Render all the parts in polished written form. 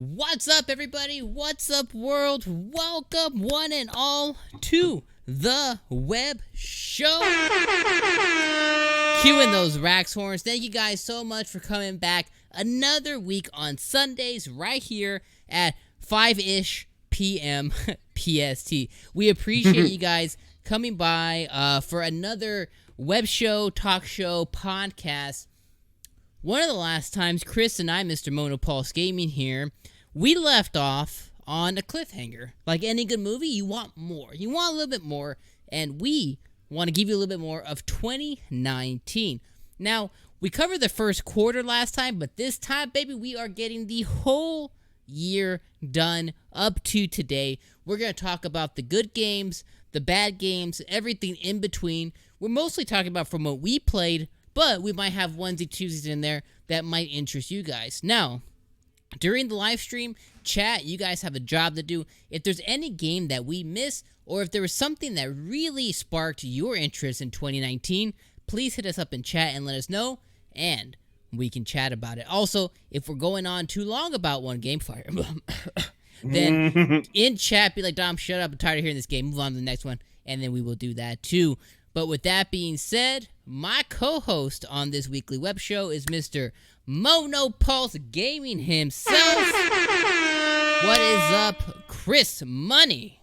What's up, everybody? What's up, world? Welcome, one and all, to the web show. Cueing those Rax horns. Thank you guys so much for coming back another week on Sundays right here at 5-ish p.m. PST. We appreciate you guys coming by for another web show, talk show, podcast. One of the last times, Chris and I, Mr. Monopulse Gaming here, we left off on a cliffhanger. Like any good movie, you want more. You want a little bit more, and we want to give you a little bit more of 2019. Now, we covered the first quarter last time, but this time, baby, we are getting the whole year done up to today. We're going to talk about the good games, the bad games, everything in between. We're mostly talking about from what we played, but we might have onesie twosies in there that might interest you guys. Now, during the live stream, chat, you guys have a job to do. If there's any game that we miss, or if there was something that really sparked your interest in 2019, please hit us up in chat and let us know, and we can chat about it. Also, if we're going on too long about one game, Fire Emblem, then in chat, be like, Dom, shut up, I'm tired of hearing this game, move on to the next one, and then we will do that too. But with that being said, my co-host on this weekly web show is Mr. Monopulse Gaming himself. What is up, Chris Money?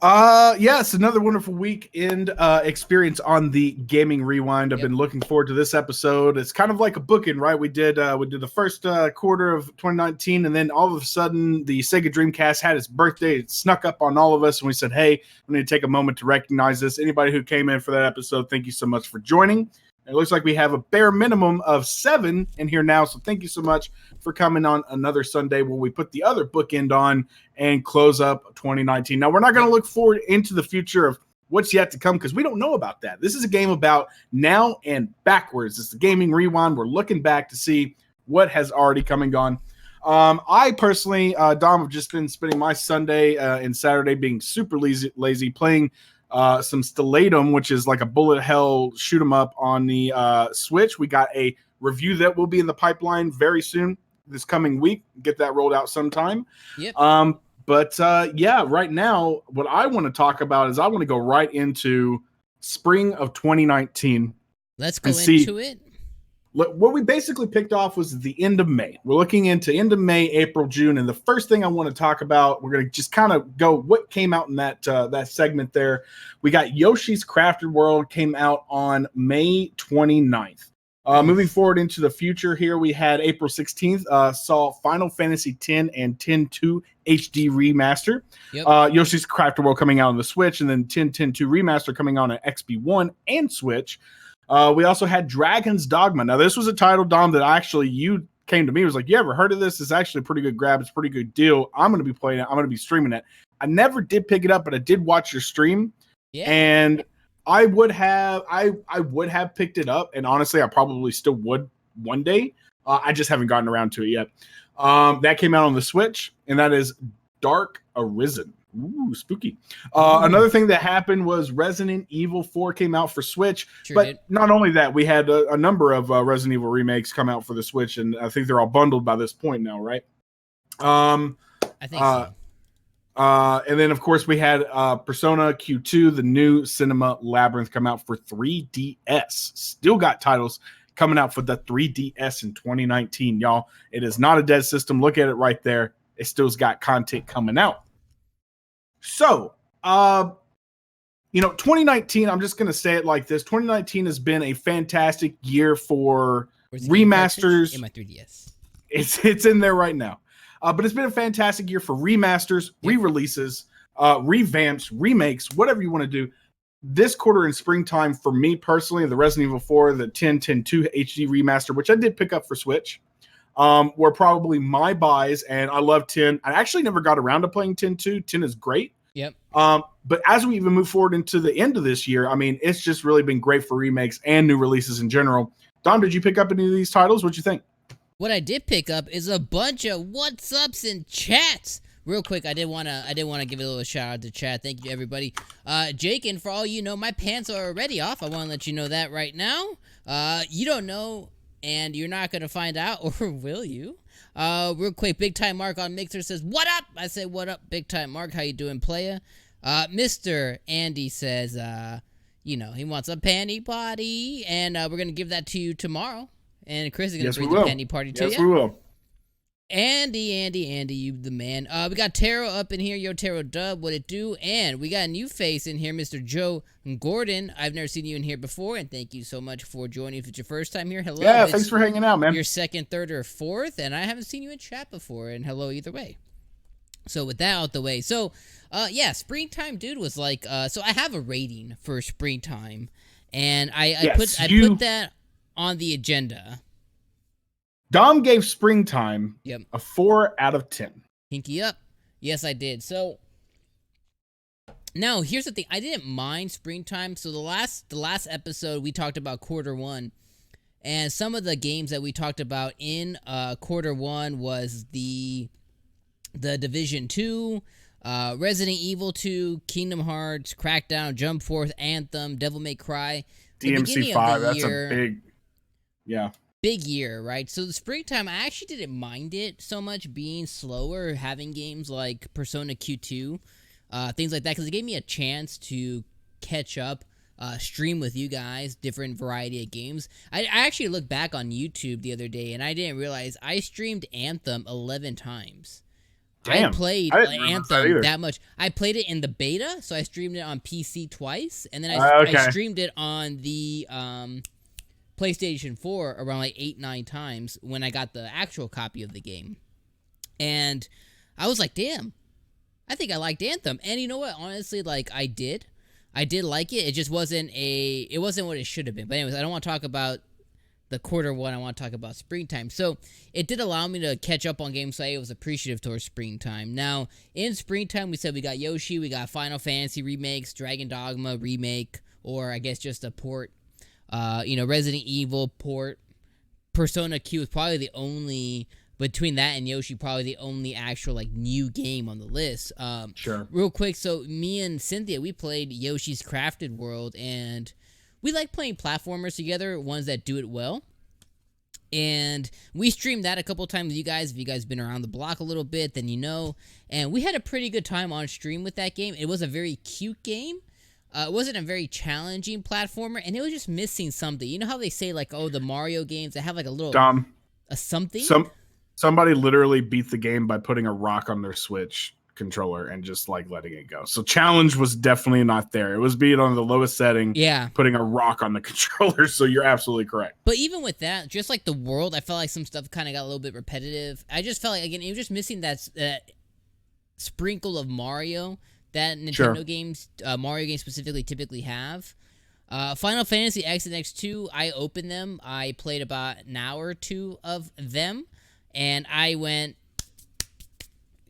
Yes, another wonderful weekend experience on the Gaming Rewind. I've been looking forward to this episode. It's kind of like a bookend, right? We did the first quarter of 2019, and then all of a sudden the Sega Dreamcast had its birthday. It snuck up on all of us, and we said, hey, we need to take a moment to recognize this. Anybody who came in for that episode, thank you so much for joining. It looks like we have a bare minimum of 7 in here now, so thank you so much for coming on another Sunday where we put the other bookend on and close up 2019. Now, we're not going to look forward into the future of what's yet to come because we don't know about that. This is a game about now and backwards. It's the Gaming Rewind. We're looking back to see what has already come and gone. I personally, Dom, have just been spending my Sunday and Saturday being super lazy playing some Stellatum, which is like a bullet hell shoot 'em up on the Switch. We got a review that will be in the pipeline very soon this coming week. Get that rolled out sometime. Yep. Yeah, right now, what I want to talk about is I want to go right into spring of 2019. Let's go into it. What we basically picked off was the end of May. We're looking into end of May, April, June, and the first thing I want to talk about, we're going to just kind of go what came out in that segment there. We got Yoshi's Crafted World came out on May 29th. Moving forward into the future here, we had April 16th, saw Final Fantasy X and X-2 HD Remaster. Yep. Yoshi's Crafted World coming out on the Switch, and then X-2 Remaster coming out on XB1 and Switch. We also had Dragon's Dogma. Now, this was a title, Dom, that actually you came to me. It was like, you ever heard of this? It's actually a pretty good grab. It's a pretty good deal. I'm going to be playing it. I'm going to be streaming it. I never did pick it up, but I did watch your stream. Yeah. And I would have picked it up. And honestly, I probably still would one day. I just haven't gotten around to it yet. That came out on the Switch, and that is Dark Arisen. Ooh, spooky. Another thing that happened was Resident Evil 4 came out for Switch. Not only that, we had a number of Resident Evil remakes come out for the Switch, and I think they're all bundled by this point now, right? I think so. And then, of course, we had Persona Q2, the new Cinema Labyrinth, come out for 3DS. Still got titles coming out for the 3DS in 2019, y'all. It is not a dead system. Look at it right there. It still's got content coming out. So, 2019, I'm just going to say it like this. 2019 has been a fantastic year for remasters. In my 3DS. It's in there right now. But it's been a fantastic year for remasters, re-releases, revamps, remakes, whatever you want to do. This quarter in springtime, for me personally, the Resident Evil 4, the X-2 HD remaster, which I did pick up for Switch, were probably my buys, and I love 10. I actually never got around to playing 10-2. 10 is great. Yep. But as we even move forward into the end of this year, I mean, it's just really been great for remakes and new releases in general. Dom, did you pick up any of these titles? What'd you think? What I did pick up is a bunch of what's ups and chats. Real quick, I did want to give a little shout out to chat. Thank you, everybody. Jake, and for all you know, my pants are already off. I want to let you know that right now. You don't know and you're not going to find out, or will you? Real quick, Big Time Mark on Mixer says, what up? I say, what up, Big Time Mark? How you doing, playa? Mr. Andy says, he wants a panty party, and we're going to give that to you tomorrow. And Chris is going to bring the panty party to you. Yes, we will. Andy, you the man. We got Taro up in here. Yo, Taro Dub, what it do? And we got a new face in here, Mr. Joe Gordon. I've never seen you in here before, and thank you so much for joining. If it's your first time here, hello. Yeah, thanks for hanging out, man. Your second, third, or fourth, and I haven't seen you in chat before, and hello either way. So with that out the way, Springtime Dude was like, so I have a rating for Springtime, and I put that on the agenda. Dom gave Springtime Yep. a 4 out of 10. Hinky up. Yes, I did. So now here's the thing. I didn't mind Springtime. So the last episode we talked about quarter one, and some of the games that we talked about in quarter one was the Division 2, Resident Evil 2, Kingdom Hearts, Crackdown, Jump Force, Anthem, Devil May Cry. DMC 5. That's a big year, right? So the Springtime, I actually didn't mind it so much being slower, having games like Persona Q2, things like that, because it gave me a chance to catch up, stream with you guys, different variety of games. I actually looked back on YouTube the other day, and I didn't realize I streamed Anthem 11 times. Damn, I played Anthem that much. I played it in the beta, so I streamed it on PC twice, and then I streamed it on the PlayStation 4 around like 8-9 times when I got the actual copy of the game. And I was like, damn, I think I liked Anthem. And you know what? Honestly, like I did like it. It just wasn't what it should have been. But anyways, I don't want to talk about the quarter one. I want to talk about Springtime. So it did allow me to catch up on games, so I was appreciative towards Springtime. Now, in Springtime, we said we got Yoshi, we got Final Fantasy remakes, Dragon Dogma remake, or I guess just a port. Resident Evil port. Persona Q is probably the only, between that and Yoshi, probably the only actual like new game on the list. Sure. Real quick, so me and Cynthia, we played Yoshi's Crafted World, and we like playing platformers together, ones that do it well. And we streamed that a couple times with you guys. If you guys been around the block a little bit, then you know. And we had a pretty good time on stream with that game. It was a very cute game. It wasn't a very challenging platformer, and it was just missing something. You know how they say, like, oh, the Mario games, they have, like, a little... a something? Somebody literally beat the game by putting a rock on their Switch controller and just, like, letting it go. So challenge was definitely not there. It was being on the lowest setting, putting a rock on the controller, so you're absolutely correct. But even with that, just like the world, I felt like some stuff kind of got a little bit repetitive. I just felt like, again, it was just missing that sprinkle of Mario that Nintendo games, Mario games specifically, typically have. Final Fantasy X and X2, I opened them. I played about an hour or two of them, and I went,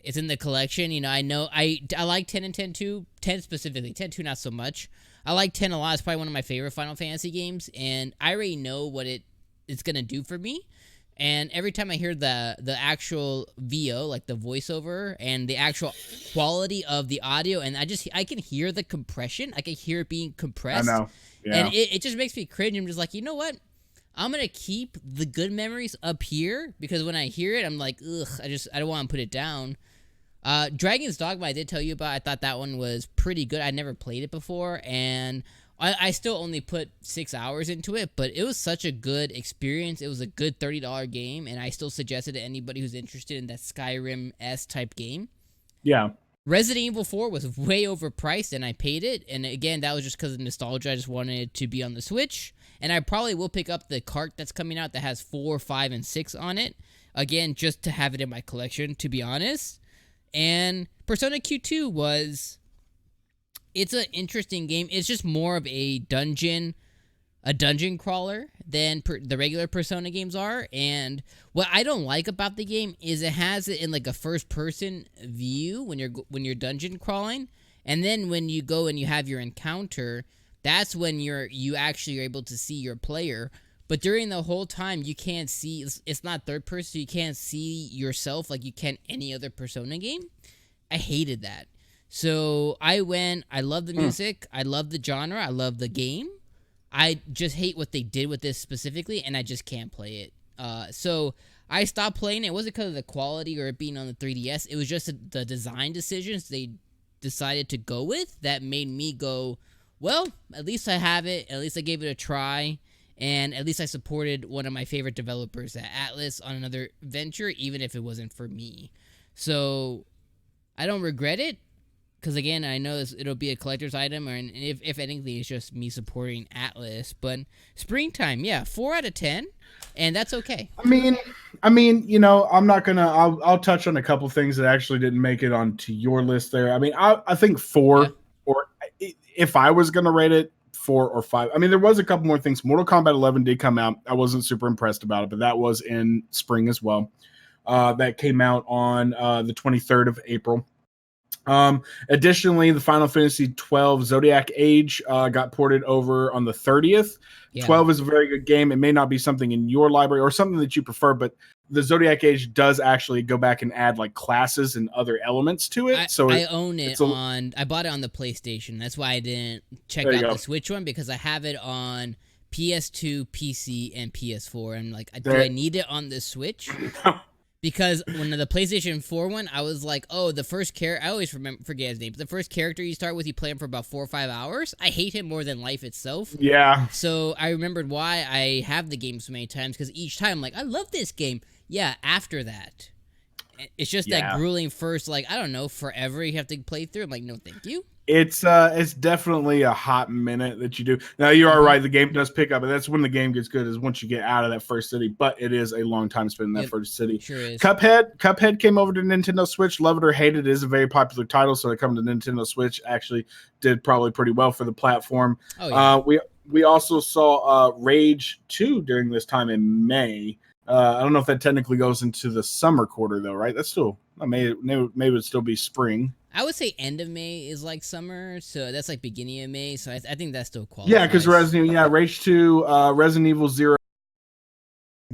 it's in the collection. You know I like 10 and 10-2. 10 specifically. 10-2 not so much. I like 10 a lot. It's probably one of my favorite Final Fantasy games, and I already know what it's going to do for me. And every time I hear the actual VO, like the voiceover, and the actual quality of the audio, and I can hear the compression. I can hear it being compressed. I know. Yeah. And it just makes me cringe. I'm just like, you know what? I'm going to keep the good memories up here, because when I hear it, I'm like, ugh, I don't want to put it down. Dragon's Dogma, I did tell you about. I thought that one was pretty good. I'd never played it before, and I still only put 6 hours into it, but it was such a good experience. It was a good $30 game, and I still suggest it to anybody who's interested in that Skyrim-esque type game. Yeah. Resident Evil 4 was way overpriced, and I paid it, and again, that was just because of nostalgia. I just wanted it to be on the Switch, and I probably will pick up the cart that's coming out that has 4, 5, and 6 on it, again, just to have it in my collection, to be honest. And Persona Q2 it's an interesting game. It's just more of a dungeon crawler than the regular Persona games are. And what I don't like about the game is it has it in like a first-person view when you're dungeon crawling, and then when you go and you have your encounter, that's when you actually are able to see your player. But during the whole time, you can't see. It's not third person. So you can't see yourself like you can any other Persona game. I hated that. So I love the music, I love the genre, I love the game. I just hate what they did with this specifically, and I just can't play it. So I stopped playing it. It wasn't because of the quality or it being on the 3DS. It was just the design decisions they decided to go with that made me go, well, at least I have it. At least I gave it a try. And at least I supported one of my favorite developers at Atlas on another venture, even if it wasn't for me. So I don't regret it. Because, again, I know it'll be a collector's item, and if anything, it's just me supporting Atlas. But Springtime, yeah, 4 out of 10, and that's okay. I mean, you know, I'm not gonna. I'll touch on a couple things that actually didn't make it onto your list there. I mean, I think 4, Yeah. or if I was gonna rate it, 4 or 5. I mean, there was a couple more things. Mortal Kombat 11 did come out. I wasn't super impressed about it, but that was in spring as well. That came out on the 23rd of April. Additionally, the Final Fantasy 12 Zodiac Age got ported over on the 30th. Yeah. 12 is a very good game. It may not be something in your library or something that you prefer, but the Zodiac Age does actually go back and add like classes and other elements to it. I own it I bought it on the PlayStation. That's why I didn't check out the Switch one, because I have it on PS2, PC, and PS4. And like, do I need it on the Switch? Because when the PlayStation 4 one, I was like, oh, the first character, I always forget his name, but the first character you start with, you play him for about 4 or 5 hours. I hate him more than life itself. Yeah. So I remembered why I have the game so many times, because each time I'm like, I love this game. Yeah, after that. It's just that grueling first, like, I don't know, forever you have to play through. I'm like, no, thank you. It's definitely a hot minute that you do. Now, you are right. The game does pick up, and that's when the game gets good, is once you get out of that first city. But it is a long time spent in that first city. Sure is. Cuphead came over to Nintendo Switch. Love it or hate it, is a very popular title, so it coming to Nintendo Switch actually did probably pretty well for the platform. Oh, yeah. We also saw Rage 2 during this time in May. I don't know if that technically goes into the summer quarter, though, right? That's still, maybe it would still be spring. I would say end of May is like summer, so that's like beginning of May. So I think that still qualifies. Yeah, because Rage 2, Resident Evil 0,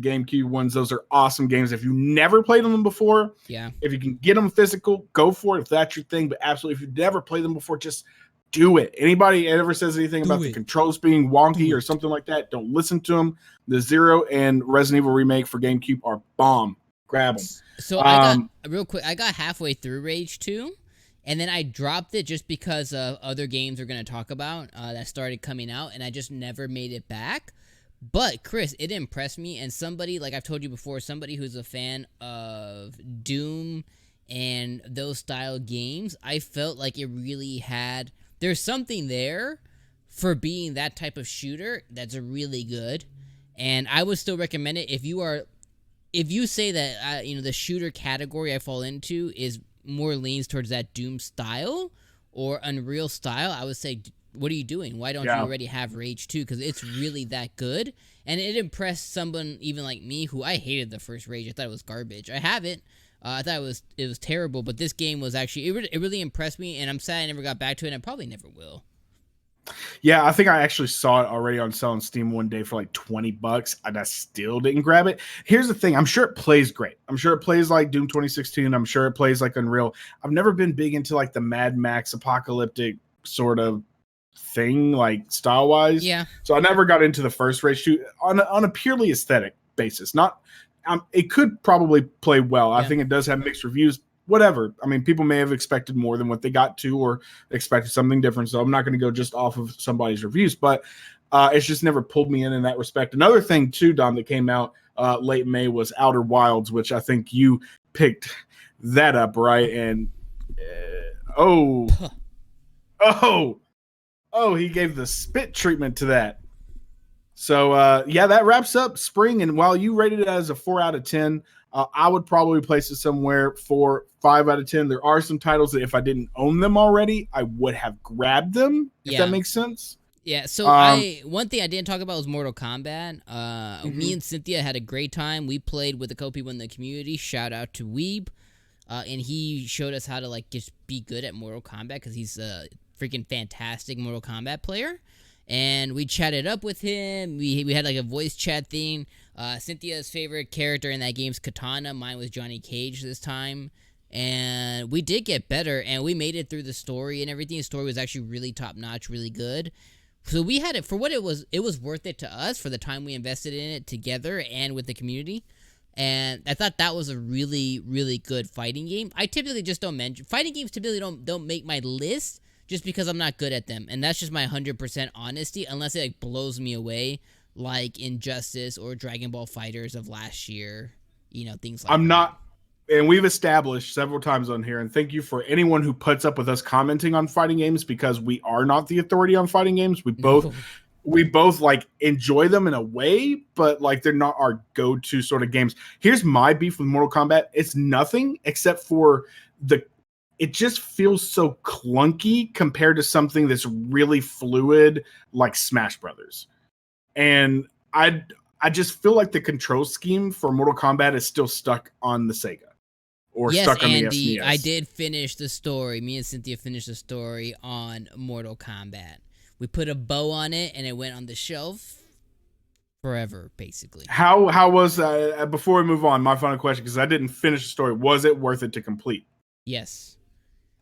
GameCube ones, those are awesome games. If you never played them before, if you can get them physical, go for it if that's your thing. But absolutely, if you've never played them before, just do it. Anybody ever says anything about the controls being wonky or something like that, don't listen to them. The 0 and Resident Evil Remake for GameCube are bomb. Grab them. So I got halfway through Rage 2. And then I dropped it just because of other games we're going to talk about that started coming out, and I just never made it back. But, Chris, it impressed me, and somebody, like I've told you before, somebody who's a fan of Doom and those style games, I felt like it really had, there's something there for being that type of shooter that's really good, and I would still recommend it if you say that, the shooter category I fall into is more leans towards that Doom style or Unreal style. I would say, what are you doing? Why don't you already have Rage 2? Because it's really that good. And it impressed someone even like me, who I hated the first Rage. I thought it was garbage. I have it. I thought it was terrible. But this game was actually, it really impressed me. And I'm sad I never got back to it. And I probably never will. Yeah, I think I actually saw it already on sale on Steam one day for like $20, and I still didn't grab it. Here's the thing. I'm sure it plays great. I'm sure it plays like Doom 2016. I'm sure it plays like Unreal. I've never been big into like the Mad Max apocalyptic sort of thing, like style-wise. Yeah. So I never got into the first Rage 2 on a purely aesthetic basis. Not, it could probably play well. I think it does have mixed reviews. Whatever. I mean, people may have expected more than what they got to, or expected something different. So I'm not going to go just off of somebody's reviews, but it's just never pulled me in that respect. Another thing too, Dom, that came out late May was Outer Wilds, which I think you picked that up, right? And he gave the spit treatment to that. So that wraps up spring. And while you rated it as a 4 out of 10, I would probably place it somewhere 4, 5 out of 10. There are some titles that if I didn't own them already, I would have grabbed them, if that makes sense. Yeah, so one thing I didn't talk about was Mortal Kombat. Me and Cynthia had a great time. We played with a couple people in the community. Shout out to Weeb. And he showed us how to like just be good at Mortal Kombat, because he's a freaking fantastic Mortal Kombat player. And we chatted up with him. We had like a voice chat thing. Cynthia's favorite character in that game's Katana. Mine was Johnny Cage this time. And we did get better, and we made it through the story and everything. The story was actually really top-notch, really good. So we had it for what it was. It was worth it to us for the time we invested in it together and with the community. And I thought that was a really, really good fighting game. I typically just don't mention fighting games. Typically don't make my list just because I'm not good at them, and that's just my 100% honesty. Unless it like blows me away, like Injustice or Dragon Ball Fighters of last year. Things like I'm that. not, and we've established several times on here, and thank you for anyone who puts up with us commenting on fighting games, because we are not the authority on fighting games. We both like enjoy them in a way, but like they're not our go-to sort of games. Here's my beef with Mortal Kombat. It's nothing except for it just feels so clunky compared to something that's really fluid like Smash Brothers. And I just feel like the control scheme for Mortal Kombat is still stuck on the Sega or stuck on Andy, the SNES. I did finish the story. Me and Cynthia finished the story on Mortal Kombat. We put a bow on it, and it went on the shelf forever, basically. How was before we move on, my final question, because I didn't finish the story, was it worth it to complete? Yes.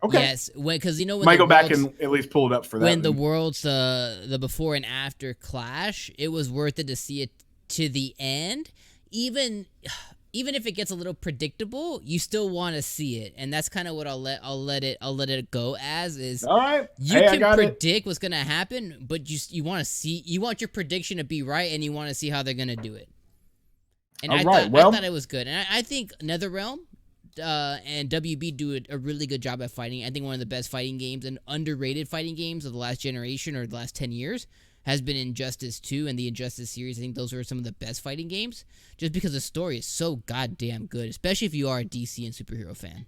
Okay. Yes, because when might go back and at least pull it up for that. When the worlds, the before and after clash, it was worth it to see it to the end. Even if it gets a little predictable, you still want to see it, and that's kind of what I'll let it go as is. All right, you can predict what's gonna happen, but you want your prediction to be right, and you want to see how they're gonna do it. And I thought it was good, and I think NetherRealm and WB do a really good job at fighting. I think one of the best fighting games and underrated fighting games of the last generation or the last 10 years has been Injustice 2 and the Injustice series. I think those are some of the best fighting games just because the story is so goddamn good, especially if you are a DC and superhero fan.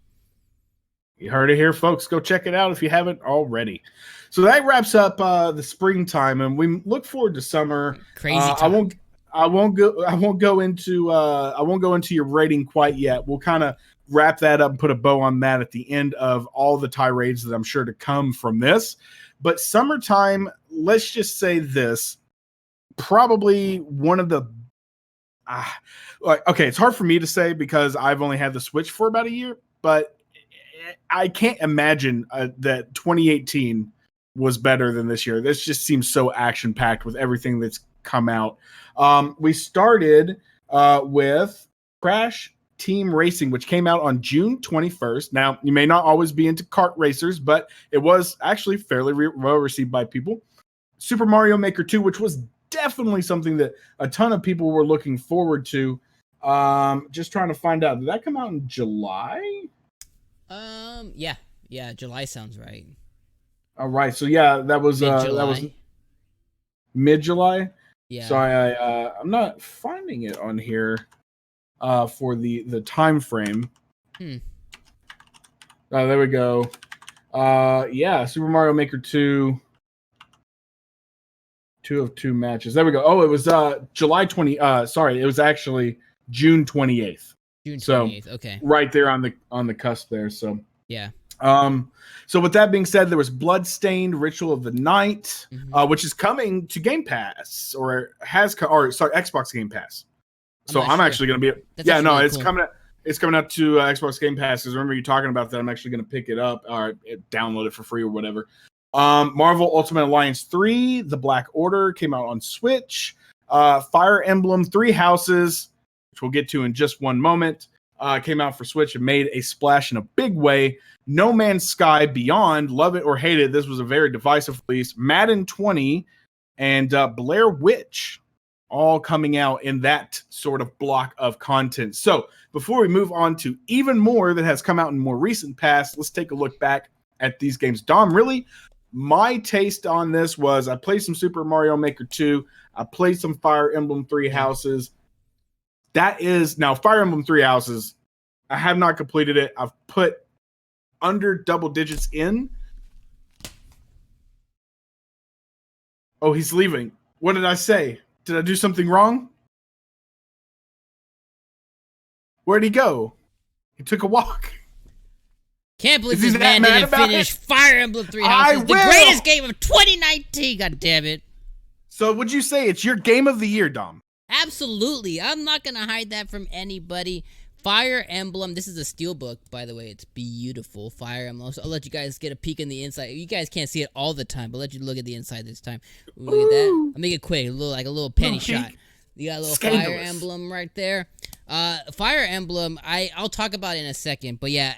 You heard it here, folks. Go check it out if you haven't already. So that wraps up the springtime, and we look forward to summer. Crazy time. I won't go into your rating quite yet. We'll kind of wrap that up and put a bow on that at the end of all the tirades that I'm sure to come from this. But summertime, let's just say this, probably one of the okay, it's hard for me to say because I've only had the Switch for about a year, but I can't imagine that 2018 was better than this year. This just seems so action-packed with everything that's come out. We started with Crash Team Racing, which came out on June 21st. Now, you may not always be into kart racers, but it was actually fairly well received by people. Super Mario Maker 2, which was definitely something that a ton of people were looking forward to. Just trying to find out. Did that come out in July? Yeah, July sounds right. All right, so yeah, that was mid-July. Yeah. Sorry, I'm not finding it on here for the time frame. There we go. Yeah, Super Mario Maker 2. 2 of 2 matches. There we go. Oh, it was July 20. Sorry, it was actually June 28th. June 28th. Okay. Right there on the cusp there. So yeah. So with that being said, there was Bloodstained Ritual of the Night, which is coming to Game Pass Xbox Game Pass. So I'm actually going to be. It's cool. coming. It's coming up to Xbox Game Pass. Because remember you talking about that, I'm actually going to pick it up or download it for free or whatever. Marvel Ultimate Alliance 3, The Black Order came out on Switch. Fire Emblem 3 Houses, which we'll get to in just one moment, came out for Switch and made a splash in a big way. No Man's Sky Beyond, love it or hate it, this was a very divisive release. Madden 20 and Blair Witch, all coming out in that sort of block of content. So before we move on to even more that has come out in more recent past, let's take a look back at these games. Dom, really, my taste on this was I played some Super Mario Maker 2. I played some Fire Emblem 3 Houses. That is, now Fire Emblem 3 Houses, I have not completed it. I've put under double digits in. Oh, he's leaving. What did I say? Did I do something wrong? Where'd he go? He took a walk. Can't believe this man didn't finish Fire Emblem 3 Houses, the greatest game of 2019. God damn it! So, would you say it's your game of the year, Dom? Absolutely. I'm not gonna hide that from anybody. Fire Emblem. This is a steelbook, by the way. It's beautiful. Fire Emblem. So I'll let you guys get a peek in the inside. You guys can't see it all the time, but I'll let you look at the inside this time. Look at that. I'll make it quick. Like a little penny shot. You got a little Fire Emblem right there. Fire Emblem, I'll talk about it in a second. But yeah,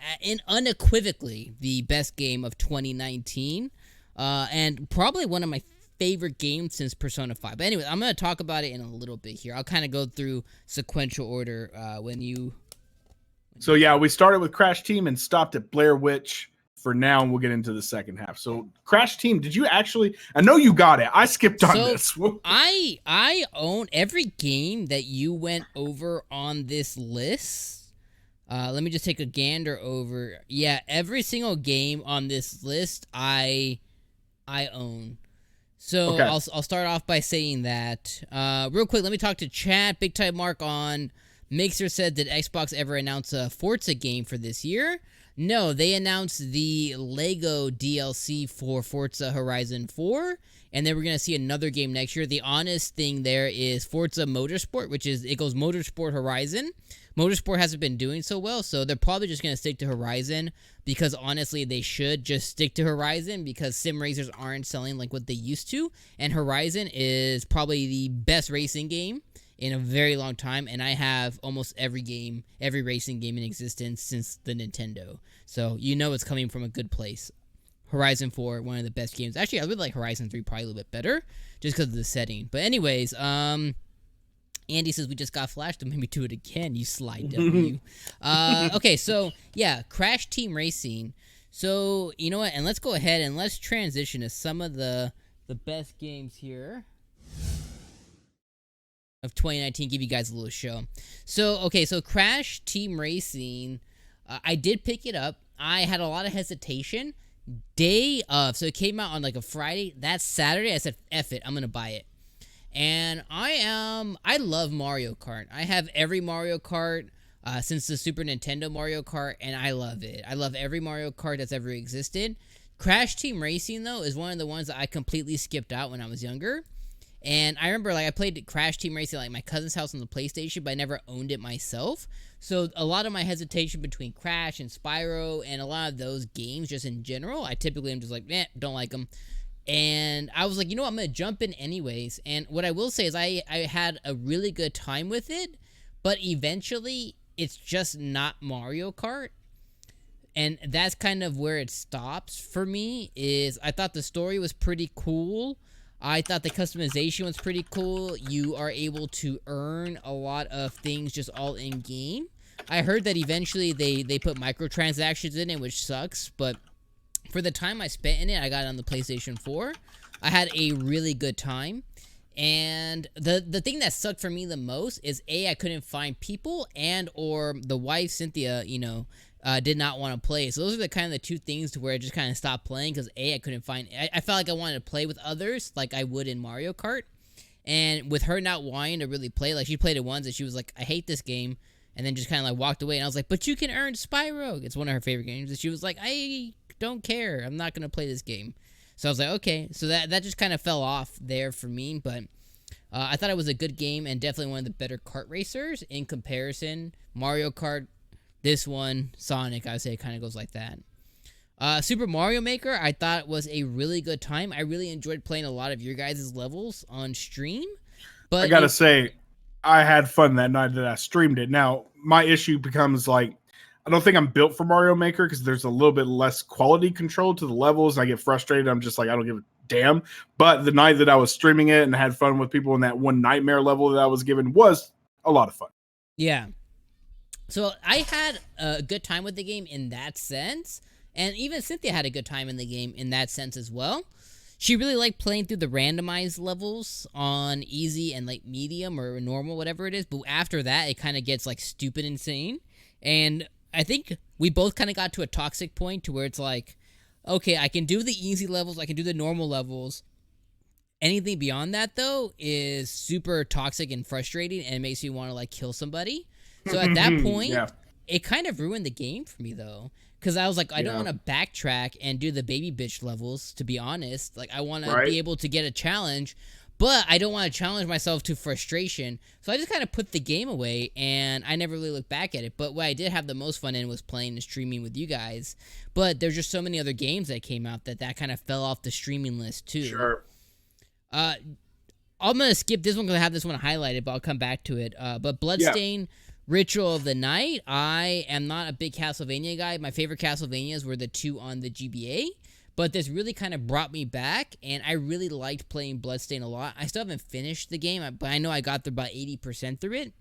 unequivocally, the best game of 2019. And probably one of my favorite games since Persona 5. But anyway, I'm going to talk about it in a little bit here. I'll kind of go through sequential order when you... So yeah, we started with Crash Team and stopped at Blair Witch for now, and we'll get into the second half. So Crash Team, did you actually... I know you got it. I skipped on this. I own every game that you went over on this list. Let me just take a gander over. Yeah, every single game on this list I own. So okay. I'll start off by saying that. Real quick, let me talk to chat. Big Time Mark on Mixer said, did Xbox ever announce a Forza game for this year? No, they announced the Lego DLC for Forza Horizon 4, and then we're going to see another game next year. The honest thing there is Forza Motorsport, it goes Motorsport Horizon. Motorsport hasn't been doing so well, so they're probably just going to stick to Horizon, because honestly, they should just stick to Horizon, because sim racers aren't selling like what they used to, and Horizon is probably the best racing game in a very long time, and I have almost every racing game in existence since the Nintendo, so you know it's coming from a good place. Horizon 4, one of the best games. Actually, I really like Horizon 3 probably a little bit better, just because of the setting. But anyways, Andy says we just got flashed and made me do it again, you sly W. Okay, so yeah, Crash Team Racing. So, you know what, and let's go ahead and let's transition to some of the best games here of 2019, give you guys a little show. So, okay, so Crash Team Racing, I did pick it up. I had a lot of hesitation. Day of, so it came out on like a Friday. That Saturday, I said, F it, I'm going to buy it. And I love Mario Kart. I have every Mario Kart since the Super Nintendo Mario Kart, and I love it. I love every Mario Kart that's ever existed. Crash Team Racing, though, is one of the ones that I completely skipped out when I was younger. And I remember, like, I played Crash Team Racing at, like, my cousin's house on the PlayStation, but I never owned it myself. So a lot of my hesitation between Crash and Spyro and a lot of those games, just in general, I typically am just like, don't like them. And I was like, you know what, I'm going to jump in anyways. And what I will say is I had a really good time with it, but eventually it's just not Mario Kart. And that's kind of where it stops for me, is I thought the story was pretty cool. I thought the customization was pretty cool. You are able to earn a lot of things just all in game. I heard that eventually they put microtransactions in it, which sucks, but for the time I spent in it, I got it on the PlayStation 4. I had a really good time. And the thing that sucked for me the most is I couldn't find people, and or the wife Cynthia, did not want to play. So those are the kind of the two things to where I just kind of stopped playing, because I couldn't find. I felt like I wanted to play with others like I would in Mario Kart, and with her not wanting to really play, like she played it once and she was like, I hate this game, and then just kind of like walked away. And I was like, but you can earn Spyro. It's one of her favorite games, and she was like, I don't care. I'm not gonna play this game. So I was like, okay. So that just kind of fell off there for me, but I thought it was a good game and definitely one of the better kart racers in comparison. Mario Kart, this one, Sonic, I would say it kind of goes like that. Super Mario Maker, I thought was a really good time. I really enjoyed playing a lot of your guys' levels on stream. But I gotta say, I had fun that night that I streamed it. Now, my issue becomes like, I don't think I'm built for Mario Maker because there's a little bit less quality control to the levels. I get frustrated. I'm just like, I don't give a damn. But the night that I was streaming it and had fun with people in that one nightmare level that I was given was a lot of fun. Yeah. So I had a good time with the game in that sense. And even Cynthia had a good time in the game in that sense as well. She really liked playing through the randomized levels on easy and like medium or normal, whatever it is. But after that, it kind of gets like stupid insane. And I think we both kind of got to a toxic point to where it's like, okay, I can do the easy levels, I can do the normal levels. Anything beyond that, though, is super toxic and frustrating, and it makes you want to like kill somebody. So at that point, it kind of ruined the game for me, though. Because I was like, I don't want to backtrack and do the baby bitch levels, to be honest. Like, I want to be able to get a challenge. But I don't want to challenge myself to frustration, so I just kind of put the game away, and I never really looked back at it. But what I did have the most fun in was playing and streaming with you guys. But there's just so many other games that came out that kind of fell off the streaming list too. Sure. I'm going to skip this one because I have this one highlighted, but I'll come back to it. But Bloodstained Ritual of the Night, I am not a big Castlevania guy. My favorite Castlevanias were the 2 on the GBA. But this really kind of brought me back, and I really liked playing Bloodstained a lot. I still haven't finished the game, but I know I got through about 80% through it.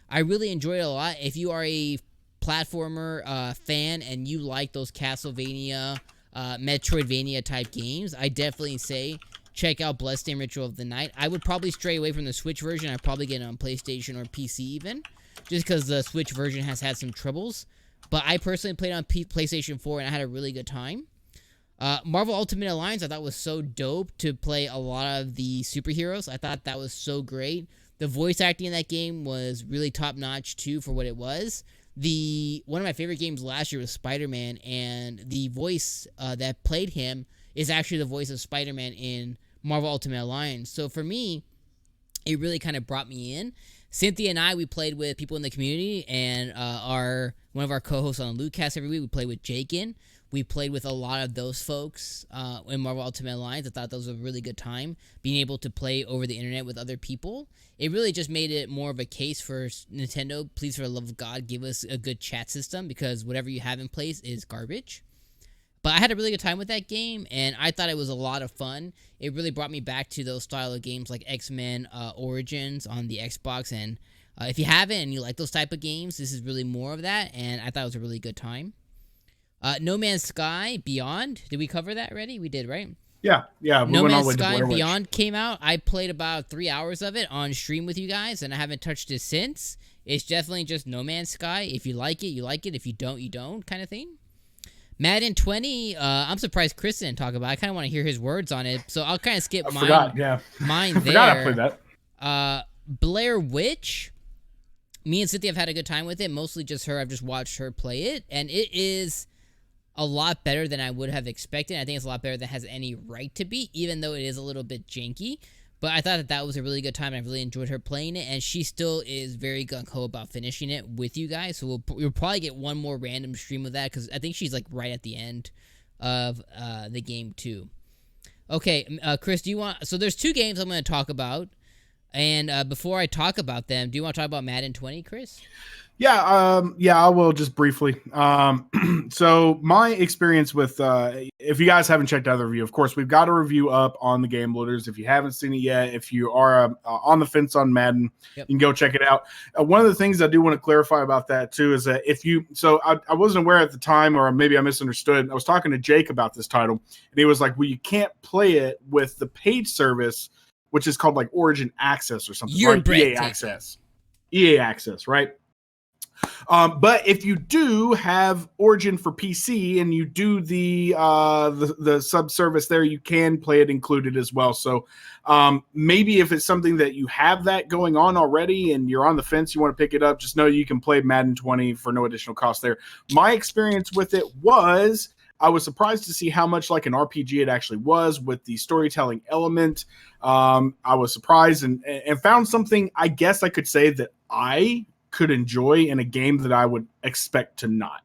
I really enjoyed it a lot. If you are a platformer fan and you like those Castlevania, Metroidvania type games, I definitely say check out Bloodstained Ritual of the Night. I would probably stray away from the Switch version. I'd probably get it on PlayStation or PC even, just because the Switch version has had some troubles. But I personally played on PlayStation 4, and I had a really good time. Marvel Ultimate Alliance, I thought was so dope to play a lot of the superheroes. I thought that was so great. The voice acting in that game was really top notch too for what it was. One of my favorite games last year was Spider-Man, and the voice that played him is actually the voice of Spider-Man in Marvel Ultimate Alliance. So for me, it really kind of brought me in. Cynthia and I, we played with people in the community, and one of our co-hosts on the Lootcast every week, we played with Jakin. We played with a lot of those folks in Marvel Ultimate Alliance. I thought that was a really good time, being able to play over the internet with other people. It really just made it more of a case for Nintendo. Please, for the love of God, give us a good chat system, because whatever you have in place is garbage. But I had a really good time with that game, and I thought it was a lot of fun. It really brought me back to those style of games like X-Men Origins on the Xbox. And if you haven't and you like those type of games, this is really more of that, and I thought it was a really good time. No Man's Sky Beyond. Did we cover that already? We did, right? Yeah. No Man's Sky Beyond came out. I played about 3 hours of it on stream with you guys, and I haven't touched it since. It's definitely just No Man's Sky. If you like it, you like it. If you don't, you don't, kind of thing. Madden 20, I'm surprised Chris didn't talk about it. I kind of want to hear his words on it, so I'll kind of skip mine there. I forgot I played that. Blair Witch. Me and Cynthia have had a good time with it. Mostly just her. I've just watched her play it, and it is a lot better than I would have expected. I think it's a lot better than it has any right to be, even though it is a little bit janky. But I thought that was a really good time. I really enjoyed her playing it, and she still is very gung-ho about finishing it with you guys. So we'll probably get one more random stream of that, because I think she's like right at the end of the game too. Okay, Chris, do you want... So there's 2 games I'm going to talk about, and before I talk about them, do you want to talk about Madden 20, Chris? Yeah, I will just briefly. So my experience with, if you guys haven't checked out the review, of course, we've got a review up on the Game Loaders. If you haven't seen it yet, if you are on the fence on Madden, you can go check it out. One of the things I do want to clarify about that too is that I wasn't aware at the time, or maybe I misunderstood. I was talking to Jake about this title, and he was like, well, you can't play it with the paid service, which is called like Origin Access or something, right? EA Access, right? But if you do have Origin for PC and you do the subservice there, you can play it included as well. So maybe if it's something that you have that going on already and you're on the fence, you want to pick it up, just know you can play Madden 20 for no additional cost there. My experience with it was, I was surprised to see how much like an RPG it actually was with the storytelling element. I was surprised and found something, I guess I could say, that I could enjoy in a game that I would expect to not.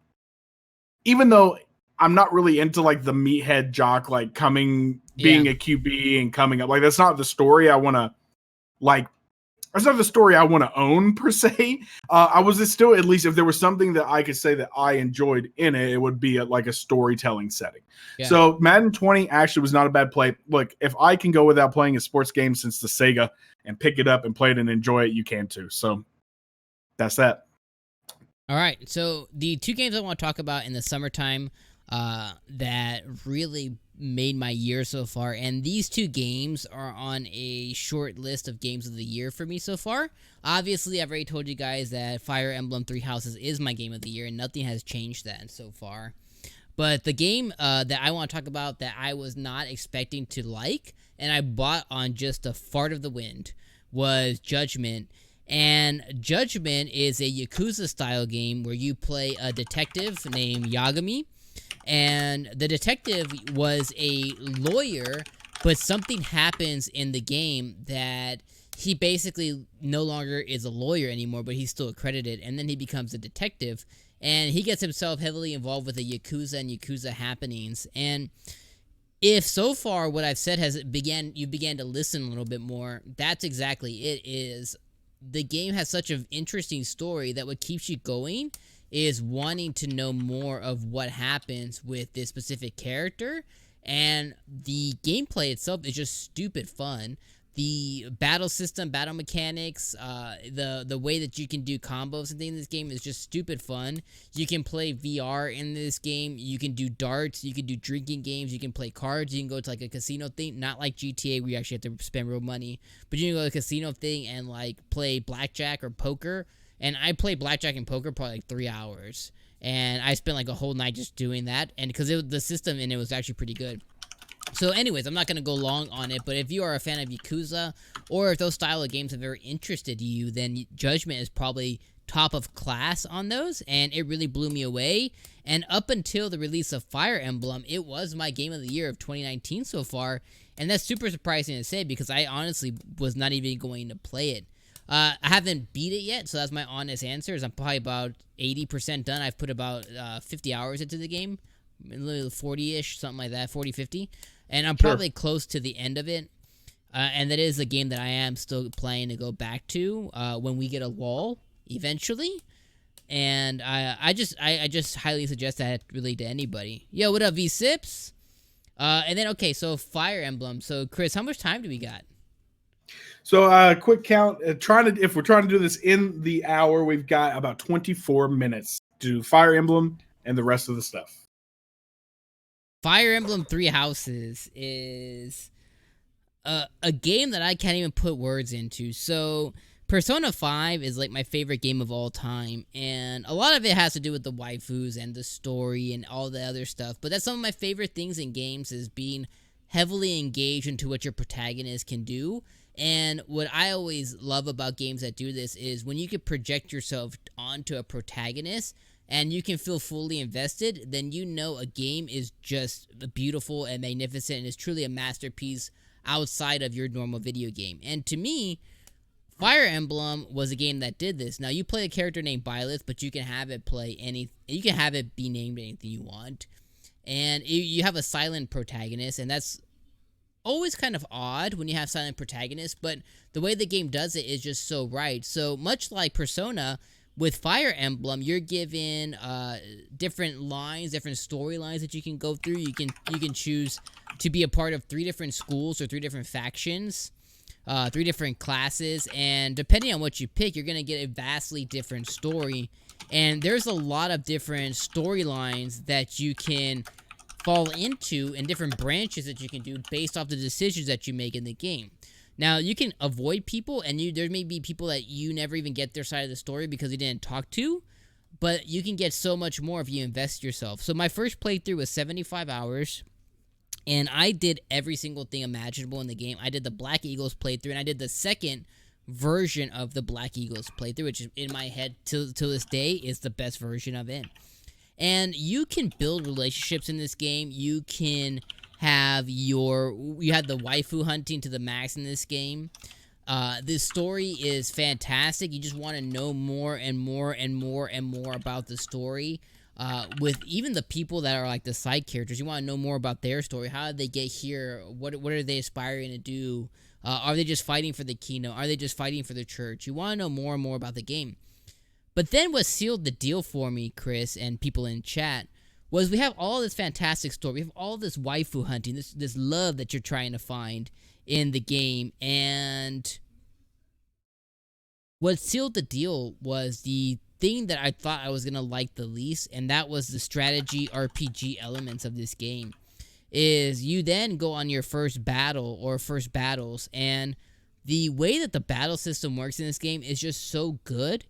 Even though I'm not really into like the meathead jock, like being a QB and coming up. Like that's not the story I want to own per se. I was still, at least if there was something that I could say that I enjoyed in it, it would be like a storytelling setting. Yeah. So Madden 20 actually was not a bad play. Look, if I can go without playing a sports game since the Sega and pick it up and play it and enjoy it, you can too. So that's that. All right. So the 2 games I want to talk about in the summertime that really made my year so far, and these 2 games are on a short list of games of the year for me so far. Obviously, I've already told you guys that Fire Emblem 3 Houses is my game of the year, and nothing has changed that so far. But the game that I want to talk about that I was not expecting to like, and I bought on just a fart of the wind, was Judgment. And Judgment is a Yakuza-style game where you play a detective named Yagami. And the detective was a lawyer but something happens in the game that he basically no longer is a lawyer anymore, but he's still accredited, and then he becomes a detective, and he gets himself heavily involved with the Yakuza and Yakuza happenings. And if so far what I've said you began to listen a little bit more, that's exactly it. Is the game has such an interesting story that what keeps you going is wanting to know more of what happens with this specific character, and the gameplay itself is just stupid fun. The battle system, battle mechanics, the way that you can do combos and things in this game is just stupid fun. You can play VR in this game. You can do darts. You can do drinking games. You can play cards. You can go to like a casino thing, not like GTA where you actually have to spend real money, but you can go to a casino thing and like play blackjack or poker. And I play blackjack and poker probably like 3 hours, and I spent like a whole night just doing that. And because the system in it was actually pretty good. So anyways, I'm not going to go long on it, but if you are a fan of Yakuza, or if those style of games have ever interested you, then Judgment is probably top of class on those, and it really blew me away. And up until the release of Fire Emblem, it was my game of the year of 2019 so far, and that's super surprising to say because I honestly was not even going to play it. I haven't beat it yet, so that's my honest answer. I'm probably about 80% done. I've put about 50 hours into the game, a little 40-ish, something like that, 40, 50. And I'm probably close to the end of it. And that is a game that I am still planning to go back to when we get a lull eventually. And I just highly suggest that really to anybody. Yo, what up, V-Sips? And then, okay, so Fire Emblem. So, Chris, how much time do we got? So, quick count. If we're trying to do this in the hour, we've got about 24 minutes to do Fire Emblem and the rest of the stuff. Fire Emblem Three Houses is a game that I can't even put words into. So Persona 5 is like my favorite game of all time, and a lot of it has to do with the waifus and the story and all the other stuff. But that's some of my favorite things in games, is being heavily engaged into what your protagonist can do. And what I always love about games that do this is when you can project yourself onto a protagonist and you can feel fully invested, then you know a game is just beautiful and magnificent and is truly a masterpiece outside of your normal video game. And to me, Fire Emblem was a game that did this. Now, you play a character named Byleth, but you can have it you can have it be named anything you want. And you have a silent protagonist, and that's always kind of odd when you have silent protagonists, but the way the game does it is just so right. So much like Persona, with Fire Emblem, you're given different lines, different storylines that you can go through. You can choose to be a part of 3 different schools or 3 different factions, 3 different classes, and depending on what you pick, you're gonna get a vastly different story. And there's a lot of different storylines that you can fall into and different branches that you can do based off the decisions that you make in the game. Now, you can avoid people, and there may be people that you never even get their side of the story because you didn't talk to, but you can get so much more if you invest yourself. So my first playthrough was 75 hours, and I did every single thing imaginable in the game. I did the Black Eagles playthrough, and I did the second version of the Black Eagles playthrough, which is in my head till this day is the best version of it. And you can build relationships in this game. You can have you have the waifu hunting to the max in this game. This story is fantastic. You just want to know more and more and more and more about the story. With even the people that are like the side characters, you want to know more about their story. How did they get here? What are they aspiring to do? Are they just fighting for the kingdom? Are they just fighting for the church? You want to know more and more about the game. But then what sealed the deal for me, Chris, and people in chat, was we have all this fantastic story. We have all this waifu hunting, this love that you're trying to find in the game. And what sealed the deal was the thing that I thought I was going to like the least, and that was the strategy RPG elements of this game. Is you then go on your first battle or first battles, and the way that the battle system works in this game is just so good.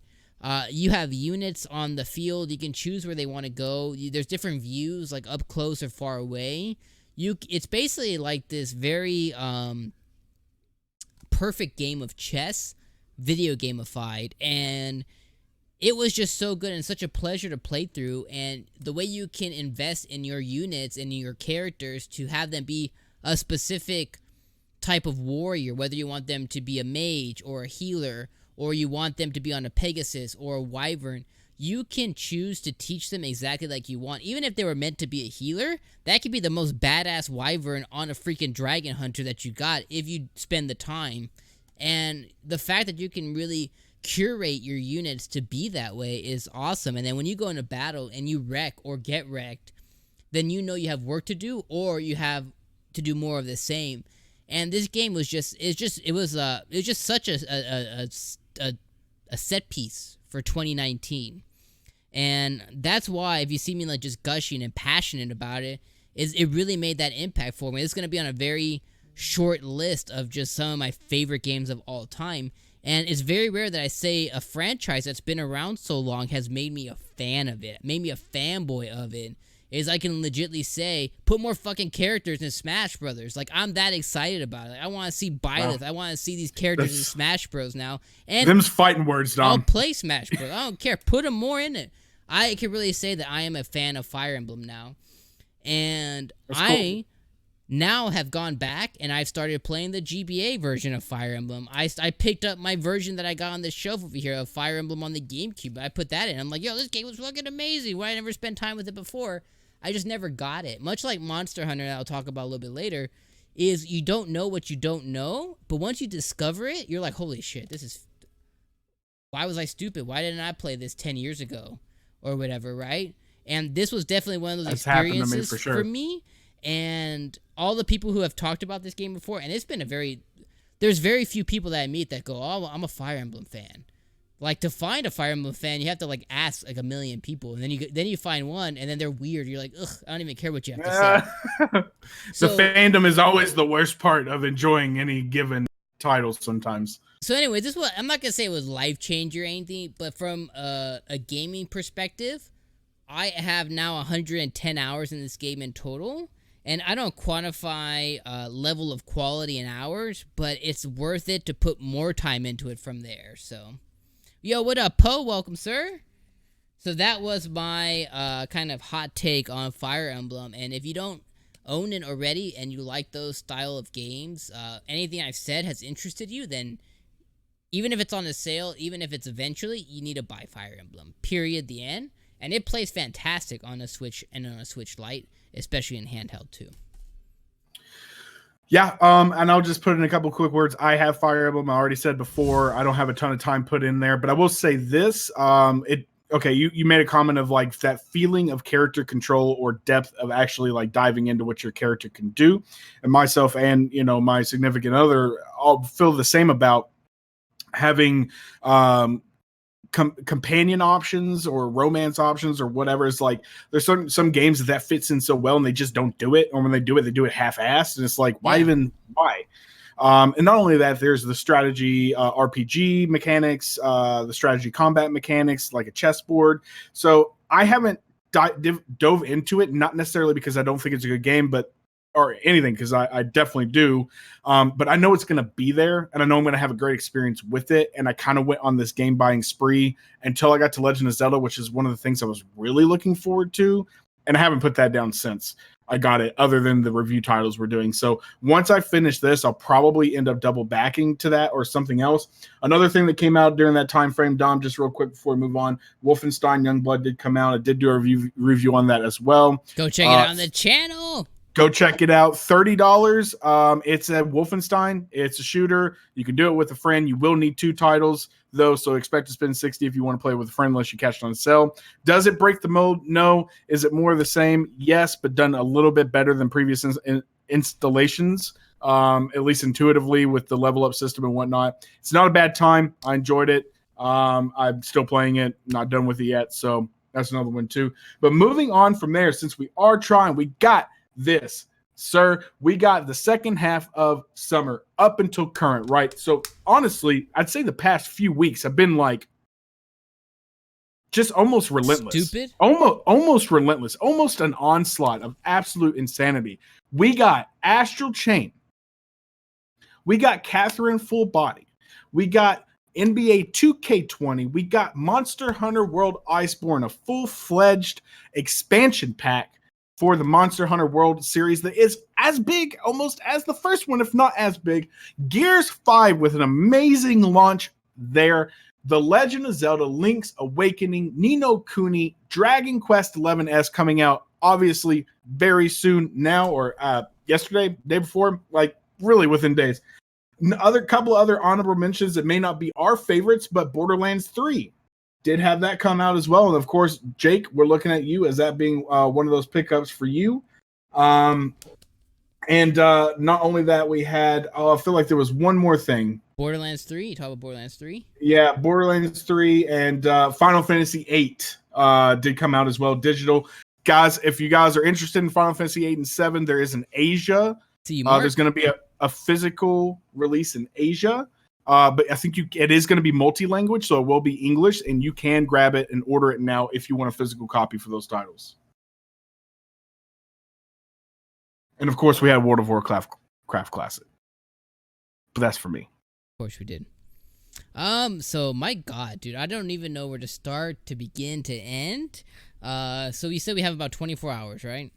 You have units on the field. You can choose where they want to go. There's different views, like up close or far away. It's basically like this very perfect game of chess, video gamified, and it was just so good and such a pleasure to play through. And the way you can invest in your units and your characters to have them be a specific type of warrior, whether you want them to be a mage or a healer, or you want them to be on a Pegasus or a Wyvern, you can choose to teach them exactly like you want. Even if they were meant to be a healer, that could be the most badass Wyvern on a freaking Dragon Hunter that you got if you spend the time. And the fact that you can really curate your units to be that way is awesome. And then when you go into battle and you wreck or get wrecked, then you know you have work to do, or you have to do more of the same. And this game was just such a set piece for 2019. And that's why, if you see me like just gushing and passionate about it, it really made that impact for me. It's going to be on a very short list of just some of my favorite games of all time. And it's very rare that I say a franchise that's been around so long has made me a fan of it, made me a fanboy of it. Is I can legitimately say, put more fucking characters in Smash Brothers. Like, I'm that excited about it. Like, I want to see Byleth. Wow. I want to see these characters in Smash Bros. Now. And them's fighting words, Dom. I'll play Smash Bros. I don't care. Put them more in it. I can really say that I am a fan of Fire Emblem now. And that's cool. Now have gone back and I've started playing the GBA version of Fire Emblem. I picked up my version that I got on the shelf over here of Fire Emblem on the GameCube. I put that in. I'm like, yo, this game was fucking amazing. Why I never spent time with it before? I just never got it. Much like Monster Hunter, that I'll talk about a little bit later, is you don't know what you don't know, but once you discover it, you're like, holy shit, this is... Why was I stupid? Why didn't I play this 10 years ago? Or whatever, right? And this was definitely one of those experiences for me. And all the people who have talked about this game before, and it's been there's very few people that I meet that go, oh, I'm a Fire Emblem fan. Like, to find a Fire Emblem fan, you have to, like, ask, like, a million people. And then you find one, and then they're weird. You're like, ugh, I don't even care what you have to say. The fandom is always the worst part of enjoying any given title sometimes. So anyway, I'm not going to say it was life-changing or anything, but from a gaming perspective, I have now 110 hours in this game in total. And I don't quantify level of quality in hours, but it's worth it to put more time into it from there, so... Yo, what up, Poe? Welcome, sir. So that was my kind of hot take on Fire Emblem. And if you don't own it already and you like those style of games, anything I've said has interested you, then even if it's on a sale, even if it's eventually, you need to buy Fire Emblem. Period, the end. And it plays fantastic on a Switch and on a Switch Lite, especially in handheld too. Yeah, and I'll just put in a couple quick words. I have Fire Emblem. I already said before, I don't have a ton of time put in there, but I will say this. You made a comment of like that feeling of character control or depth of actually like diving into what your character can do. And myself and, my significant other all feel the same about having companion options or romance options or whatever. It's like there's some games that fits in so well and they just don't do it, or when they do it half-assed, and it's like why? And not only that, there's the strategy RPG mechanics, the strategy combat mechanics like a chessboard. So I haven't dove into it, not necessarily because I don't think it's a good game, or anything, because I definitely do. But I know it's going to be there, and I know I'm going to have a great experience with it. And I kind of went on this game buying spree until I got to Legend of Zelda, which is one of the things I was really looking forward to. And I haven't put that down since I got it, other than the review titles we're doing. So once I finish this, I'll probably end up double backing to that or something else. Another thing that came out during that time frame, Dom, just real quick before we move on, Wolfenstein Youngblood did come out. I did do a review on that as well. Go check it out on the channel. Go check it out. $30. It's a Wolfenstein. It's a shooter. You can do it with a friend. You will need 2 titles, though, so expect to spend $60 if you want to play with a friend, unless you catch it on sale. Does it break the mold? No. Is it more of the same? Yes, but done a little bit better than previous installations, at least intuitively with the level up system and whatnot. It's not a bad time. I enjoyed it. I'm still playing it. Not done with it yet, so that's another one too. But moving on from there, since we are trying, we got this, sir. We got the second half of summer up until current, right? So honestly, I'd say the past few weeks have been like just almost relentless. Stupid? Almost relentless. Almost an onslaught of absolute insanity. We got Astral Chain. We got Catherine Full Body. We got NBA 2K20. We got Monster Hunter World Iceborne, a full-fledged expansion pack for the Monster Hunter World series that is as big almost as the first one, if not as big. Gears 5 with an amazing launch there. The Legend of Zelda Link's Awakening, Ni no Kuni, Dragon Quest XI coming out obviously very soon now, or yesterday, day before, like really within days. Couple other honorable mentions that may not be our favorites, but Borderlands 3 did have that come out as well. And of course, Jake, we're looking at you as that being one of those pickups for you. And not only that, we had, I feel like there was one more thing. Borderlands 3? You talk about Borderlands 3? Yeah, Borderlands 3 and Final Fantasy 8 did come out as well, digital. Guys, if you guys are interested in Final Fantasy 8 and 7, there is an Asia. There's going to be a physical release in Asia. But I think it is going to be multi-language, so it will be English, and you can grab it and order it now if you want a physical copy for those titles. And of course, we had World of Warcraft Classic. But that's for me. Of course we did. So my God, dude, I don't even know where to start, to begin, to end. So you said we have about 24 hours, right?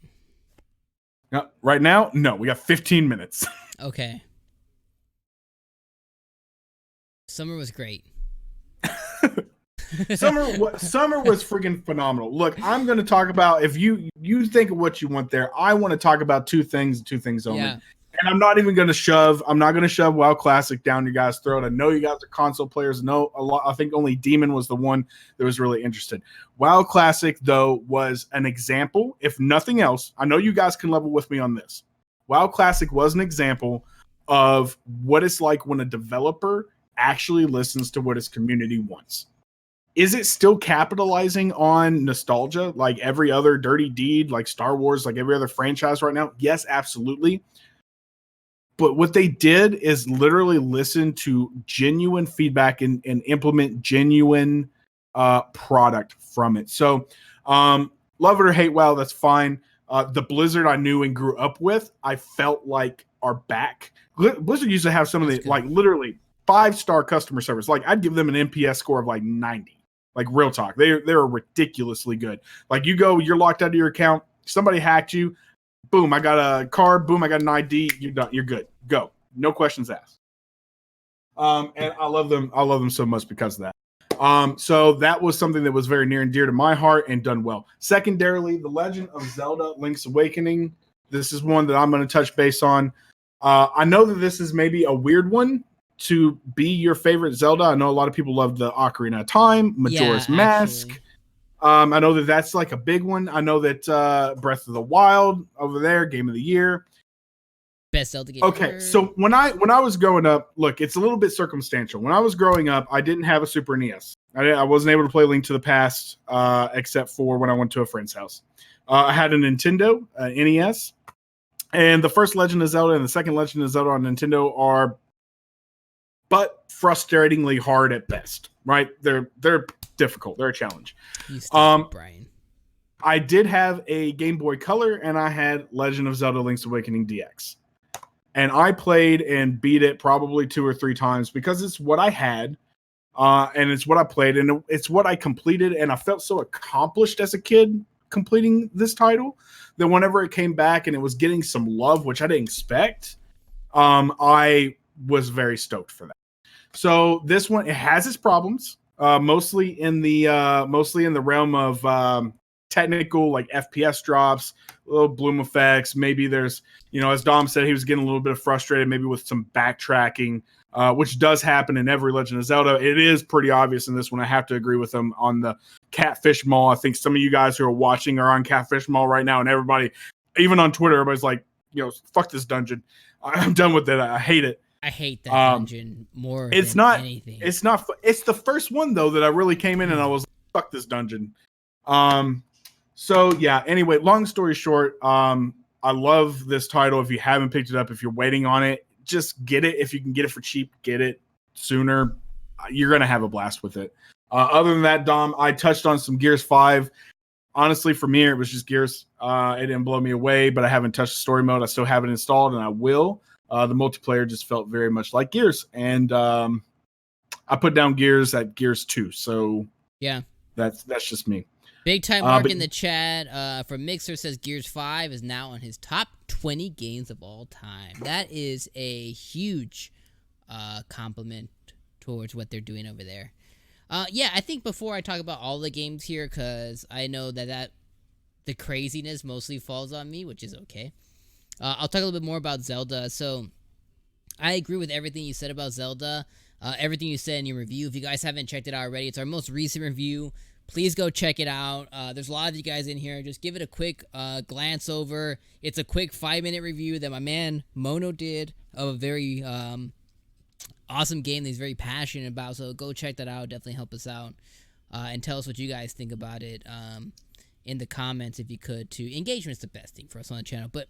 No, right now, no, we got 15 minutes. Okay. Summer was great. Summer was freaking phenomenal. Look, I'm going to talk about, if you think of what you want there, I want to talk about two things only. Yeah. And I'm not even going to shove WoW Classic down your guys' throat. I know you guys are console players. I think only Demon was the one that was really interested. WoW Classic, though, was an example, if nothing else. I know you guys can level with me on this. WoW Classic was an example of what it's like when a developer actually listens to what his community wants. Is it still capitalizing on nostalgia like every other dirty deed, like Star Wars, like every other franchise right now? Yes, absolutely. But what they did is literally listen to genuine feedback and implement genuine product from it. So love it or hate WoW, that's fine. The Blizzard I knew and grew up with, I felt like are back. Blizzard used to have some of the, like, literally 5-star customer service. Like, I'd give them an NPS score of like 90. Like, real talk. They're ridiculously good. Like, you're locked out of your account. Somebody hacked you. Boom, I got a card. Boom, I got an ID. You're done. You're good. Go. No questions asked. And I love them. I love them so much because of that. So that was something that was very near and dear to my heart and done well. Secondarily, The Legend of Zelda Link's Awakening. This is one that I'm going to touch base on. I know that this is maybe a weird one to be your favorite Zelda. I know a lot of people love the Ocarina of Time, Majora's Mask. Actually. I know that that's like a big one. I know that Breath of the Wild over there, Game of the Year. Best Zelda game ever. So when I was growing up, look, it's a little bit circumstantial. When I was growing up, I didn't have a Super NES. I wasn't able to play Link to the Past except for when I went to a friend's house. I had a Nintendo NES, and the first Legend of Zelda and the second Legend of Zelda on Nintendo are but frustratingly hard at best, right? They're difficult. They're a challenge. Brian. I did have a Game Boy Color, and I had Legend of Zelda Link's Awakening DX. And I played and beat it probably 2 or 3 times because it's what I had, and it's what I played, and it's what I completed, and I felt so accomplished as a kid completing this title that whenever it came back and it was getting some love, which I didn't expect, I was very stoked for that. So this one, it has its problems, mostly in the realm of technical, like FPS drops, little bloom effects. Maybe there's, as Dom said, he was getting a little bit of frustrated, maybe with some backtracking, which does happen in every Legend of Zelda. It is pretty obvious in this one. I have to agree with him on the Catfish Mall. I think some of you guys who are watching are on Catfish Mall right now, and everybody, even on Twitter, everybody's like, fuck this dungeon. I'm done with it. I hate it. I hate that dungeon more than anything. It's not. It's the first one though that I really came in and I was like, fuck this dungeon. So yeah. Anyway, long story short, I love this title. If you haven't picked it up, if you're waiting on it, just get it. If you can get it for cheap, get it sooner. You're gonna have a blast with it. Other than that, Dom, I touched on some Gears 5. Honestly, for me, it was just Gears. It didn't blow me away, but I haven't touched the story mode. I still have it installed, and I will. The multiplayer just felt very much like Gears, and I put down Gears at Gears 2. So yeah, that's just me. Big time Mark But in the chat from Mixer says Gears 5 is now on his top 20 games of all time. That is a huge compliment towards what they're doing over there. Yeah, I think before I talk about all the games here, because I know that the craziness mostly falls on me, which is okay. I'll talk a little bit more about Zelda. So I agree with everything you said about Zelda. Everything you said in your review. If you guys haven't checked it out already, it's our most recent review. Please go check it out. There's a lot of you guys in here. Just give it a quick glance over. It's a quick 5-minute review that my man Mono did of a very awesome game that he's very passionate about. So go check that out. Definitely help us out. And tell us what you guys think about it in the comments if you could too. Engagement's the best thing for us on the channel. But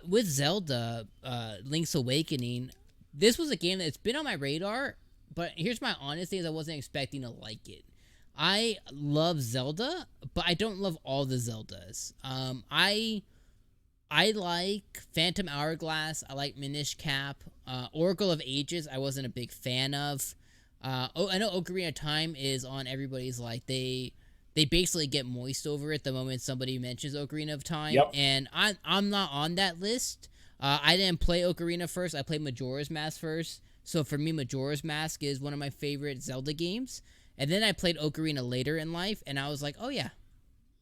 with Zelda, Link's Awakening, this was a game that's been on my radar. But here's my honest thing, is I wasn't expecting to like it. I love Zelda, but I don't love all the Zeldas. I like Phantom Hourglass. I like Minish Cap. Oracle of Ages, I wasn't a big fan of. I know Ocarina of Time is on everybody's, like, they basically get moist over it the moment somebody mentions Ocarina of Time. Yep. And I'm not on that list. I didn't play Ocarina first. I played Majora's Mask first. So for me, Majora's Mask is one of my favorite Zelda games. And then I played Ocarina later in life, and I was like, oh yeah,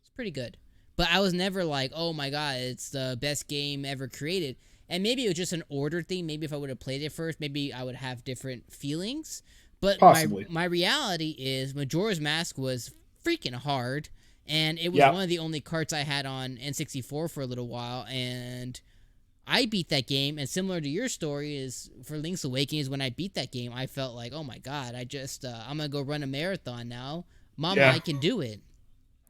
it's pretty good. But I was never like, oh my god, it's the best game ever created. And maybe it was just an order thing. Maybe if I would have played it first, maybe I would have different feelings. But my reality is Majora's Mask was freaking hard, and it was one of the only carts I had on N64 for a little while, and I beat that game. And similar to your story, is for Link's Awakening, is when I beat that game, I felt like, oh my god, I just I'm gonna go run a marathon now, Mama, I can do it.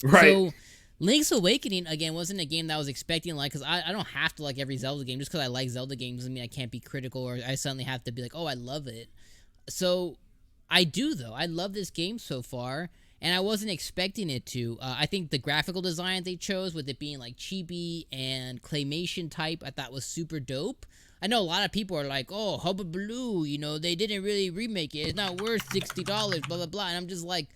Right. So Link's Awakening again wasn't a game that I was expecting, like, because I don't have to like every Zelda game. Just because I like Zelda games doesn't mean I can't be critical, or I suddenly have to be like, oh, I love it. So I do, though. I love this game so far, and I wasn't expecting it to. I think the graphical design they chose, with it being like chibi and claymation type, I thought was super dope. I know a lot of people are like, oh, Hubba Baloo, you know, they didn't really remake it. It's not worth $60, blah, blah, blah. And I'm just like,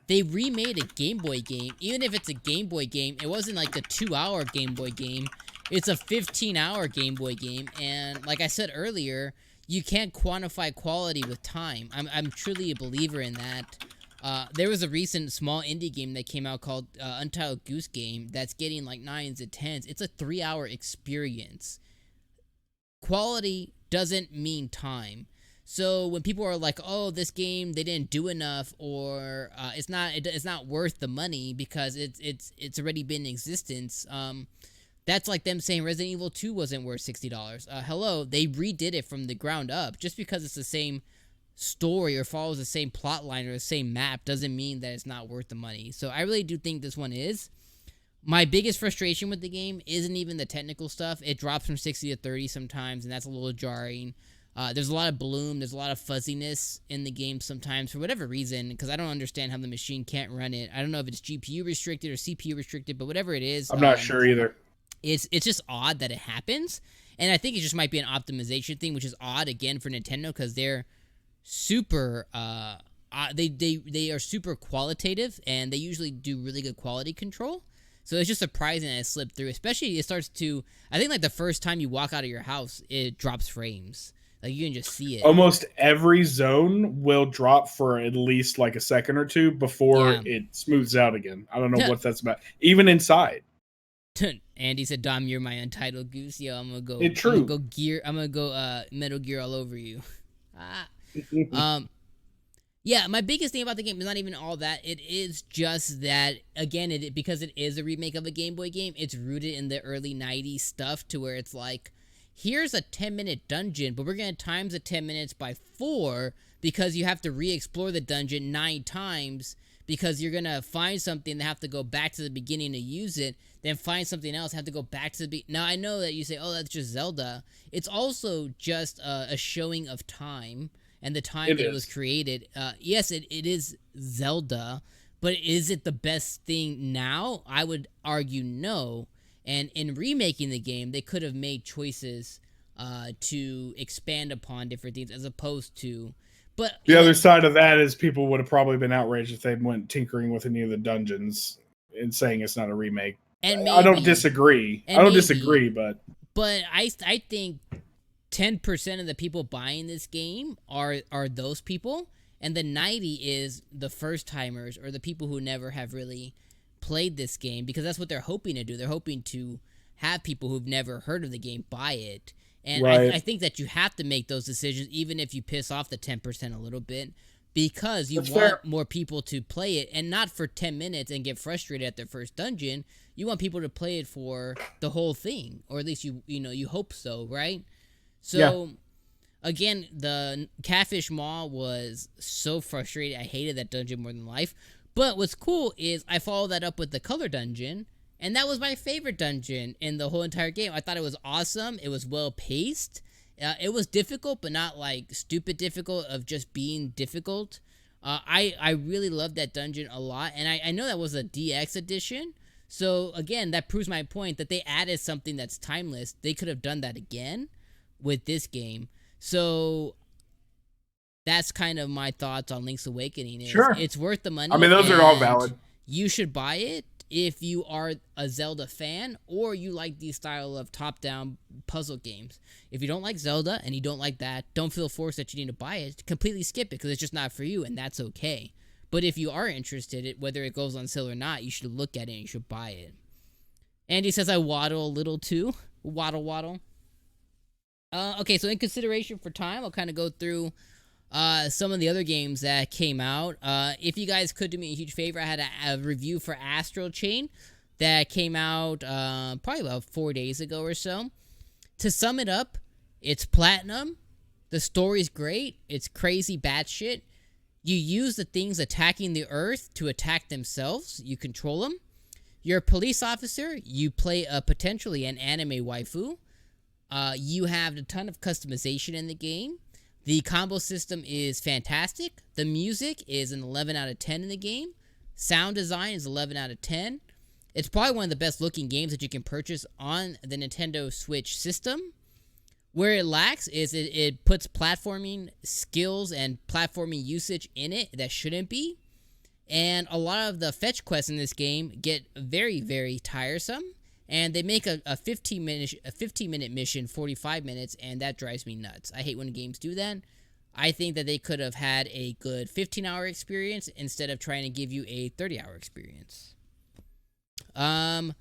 they remade a Game Boy game. Even if it's a Game Boy game, it wasn't like the 2-hour Game Boy game. It's a 15-hour Game Boy game. And like I said earlier, you can't quantify quality with time. I'm truly a believer in that. There was a recent small indie game that came out called Untitled Goose Game that's getting like 9s and 10s. It's a 3-hour experience. Quality doesn't mean time. So when people are like, "Oh, this game they didn't do enough," or it's not worth the money because it's already been in existence, that's like them saying Resident Evil 2 wasn't worth $60. Hello, they redid it from the ground up. Just because it's the same story or follows the same plot line or the same map doesn't mean that it's not worth the money. So I really do think this one is. My biggest frustration with the game isn't even the technical stuff. It drops from 60 to 30 sometimes, and that's a little jarring. There's a lot of bloom. There's a lot of fuzziness in the game sometimes for whatever reason, because I don't understand how the machine can't run it. I don't know if it's GPU restricted or CPU restricted, but whatever it is, I'm not sure either. It's just odd that it happens, and I think it just might be an optimization thing, which is odd again for Nintendo because they're super. They are super qualitative, and they usually do really good quality control. So it's just surprising that it slipped through. Especially it starts to. I think like the first time you walk out of your house, it drops frames. Like you can just see it. Almost every zone will drop for at least like a second or two before it smooths out again. I don't know what that's about. Even inside. Andy said, "Dom, you're my Untitled Goose." Yo, I'm gonna go. I'm gonna go Metal Gear all over you. Yeah, my biggest thing about the game is not even all that. It is just that, again, because it is a remake of a Game Boy game, it's rooted in the early 90s stuff to where it's like, here's a 10-minute dungeon, but we're going to times the 10 minutes by 4 because you have to re-explore the dungeon 9 times because you're going to find something and have to go back to the beginning to use it, then find something else, have to go back to the Now, I know that you say, oh, that's just Zelda. It's also just a showing of time. And the time that it was created. Yes, it is Zelda, but is it the best thing now? I would argue no. And in remaking the game, they could have made choices to expand upon different things as opposed to. But the other side of that is people would have probably been outraged if they went tinkering with any of the dungeons and saying it's not a remake. and maybe, I don't disagree. But I think 10% of the people buying this game are those people, and the 90 is the first timers or the people who never have really played this game, because that's what they're hoping to do. They're hoping to have people who've never heard of the game buy it. And I think that you have to make those decisions, even if you piss off the 10% a little bit, because you want more people to play it, and not for 10 minutes and get frustrated at their first dungeon. You want people to play it for the whole thing, or at least you hope so, right? So, again, the Catfish Maw was so frustrating. I hated that dungeon more than life. But what's cool is I followed that up with the Color Dungeon, and that was my favorite dungeon in the whole entire game. I thought it was awesome. It was well paced. It was difficult, but not like stupid difficult of just being difficult. I really loved that dungeon a lot, and I know that was a DX edition. So again, that proves my point that they added something that's timeless. They could have done that again with this game. So that's kind of my thoughts on Link's Awakening. Sure. It's worth the money. I mean, those are all valid. You should buy it if you are a Zelda fan or you like the style of top-down puzzle games. If you don't like Zelda and you don't like that, don't feel forced that you need to buy it. Completely skip it because it's just not for you, and that's okay. But if you are interested, whether it goes on sale or not, you should look at it and you should buy it. Andy says I waddle a little too. Waddle. Okay, so in consideration for time, I'll kind of go through some of the other games that came out. If you guys could do me a huge favor, I had a review for Astral Chain that came out probably about 4 days ago or so. To sum it up, it's platinum. The story's great. It's crazy batshit. You use the things attacking the Earth to attack themselves. You control them. You're a police officer. You play potentially an anime waifu. You have a ton of customization in the game. The combo system is fantastic. The music is an 11 out of 10 in the game. Sound design is 11 out of 10. It's probably one of the best looking games that you can purchase on the Nintendo Switch system. Where it lacks is it puts platforming skills and platforming usage in it that shouldn't be. And a lot of the fetch quests in this game get very, very tiresome. And they make a 15-minute mission 45 minutes, and that drives me nuts. I hate when games do that. I think that they could have had a good 15-hour experience instead of trying to give you a 30-hour experience. NBA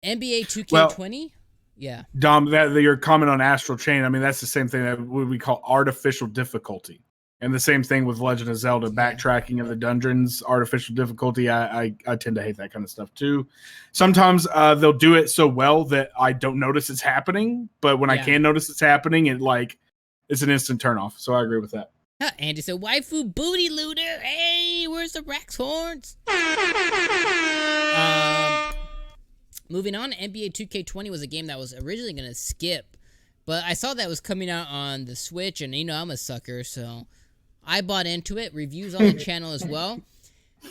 2K20? Yeah. Dom, your comment on Astral Chain, I mean, that's the same thing that we call artificial difficulty. And the same thing with Legend of Zelda, backtracking of the dungeons, artificial difficulty. I tend to hate that kind of stuff too. Sometimes they'll do it so well that I don't notice it's happening, but when I can notice it's happening, it's an instant turnoff. So I agree with that. Andy said, "Waifu booty looter. Hey, where's the Rex horns?" Moving on, NBA 2K20 was a game that was originally going to skip, but I saw that was coming out on the Switch, and I'm a sucker, so I bought into it. Reviews on the channel as well.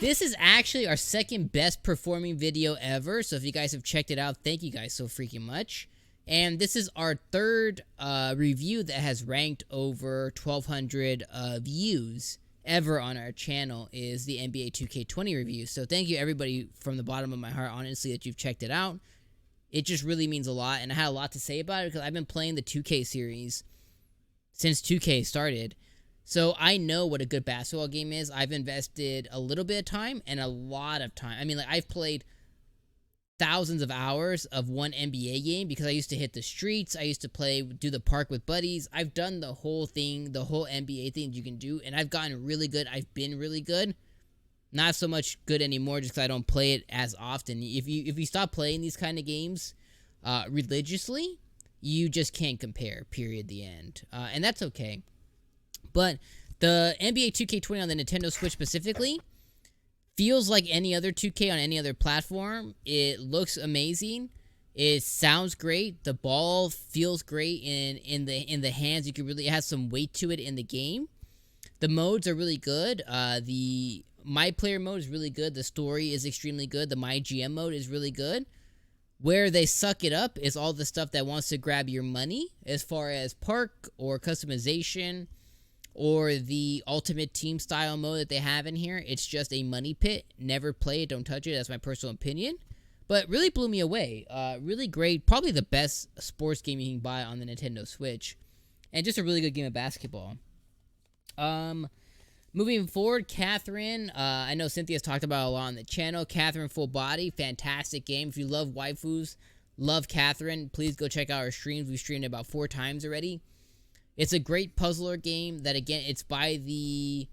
This is actually our second best performing video ever, so if you guys have checked it out, thank you guys so freaking much. And this is our third review that has ranked over 1,200 views ever on our channel, is the NBA 2K20 review. So thank you everybody from the bottom of my heart, honestly, that you've checked it out. It just really means a lot, and I had a lot to say about it because I've been playing the 2K series since 2K started. So I know what a good basketball game is. I've invested a little bit of time and a lot of time. I mean, I've played thousands of hours of one NBA game because I used to hit the streets. I used to do the park with buddies. I've done the whole thing, the whole NBA thing you can do, and I've gotten really good. I've been really good. Not so much good anymore just because I don't play it as often. If you stop playing these kind of games religiously, you just can't compare, period, the end. And that's okay. But the NBA 2K20 on the Nintendo Switch specifically feels like any other 2K on any other platform. It looks amazing. It sounds great. The ball feels great in the hands. It has some weight to it in the game. The modes are really good. The My Player mode is really good. The story is extremely good. The My GM mode is really good. Where they suck it up is all the stuff that wants to grab your money as far as park or customization or the ultimate team style mode that they have in here. It's just a money pit. Never play it, don't touch it. That's my personal opinion. But really blew me away. Really great. Probably the best sports game you can buy on the Nintendo Switch. And just a really good game of basketball. Moving forward, Catherine. I know Cynthia's talked about it a lot on the channel. Catherine Full Body. Fantastic game. If you love waifus, love Catherine, please go check out our streams. We've streamed it about 4 times already. It's a great puzzler game that, again, it's by the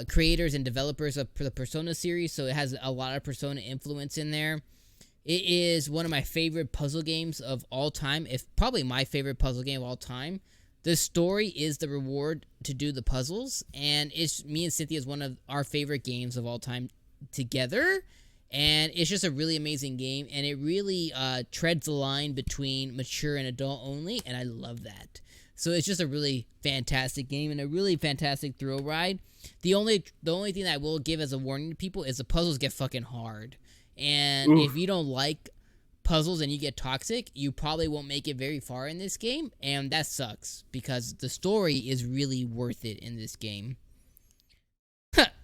creators and developers of the Persona series, so it has a lot of Persona influence in there. It is one of my favorite puzzle games of all time, if probably my favorite puzzle game of all time. The story is the reward to do the puzzles, and it's me and Cynthia's one of our favorite games of all time together. And it's just a really amazing game, and it really treads the line between mature and adult only, and I love that. So it's just a really fantastic game and a really fantastic thrill ride. The only thing that I will give as a warning to people is the puzzles get fucking hard. And if you don't like puzzles and you get toxic, you probably won't make it very far in this game, and that sucks because the story is really worth it in this game.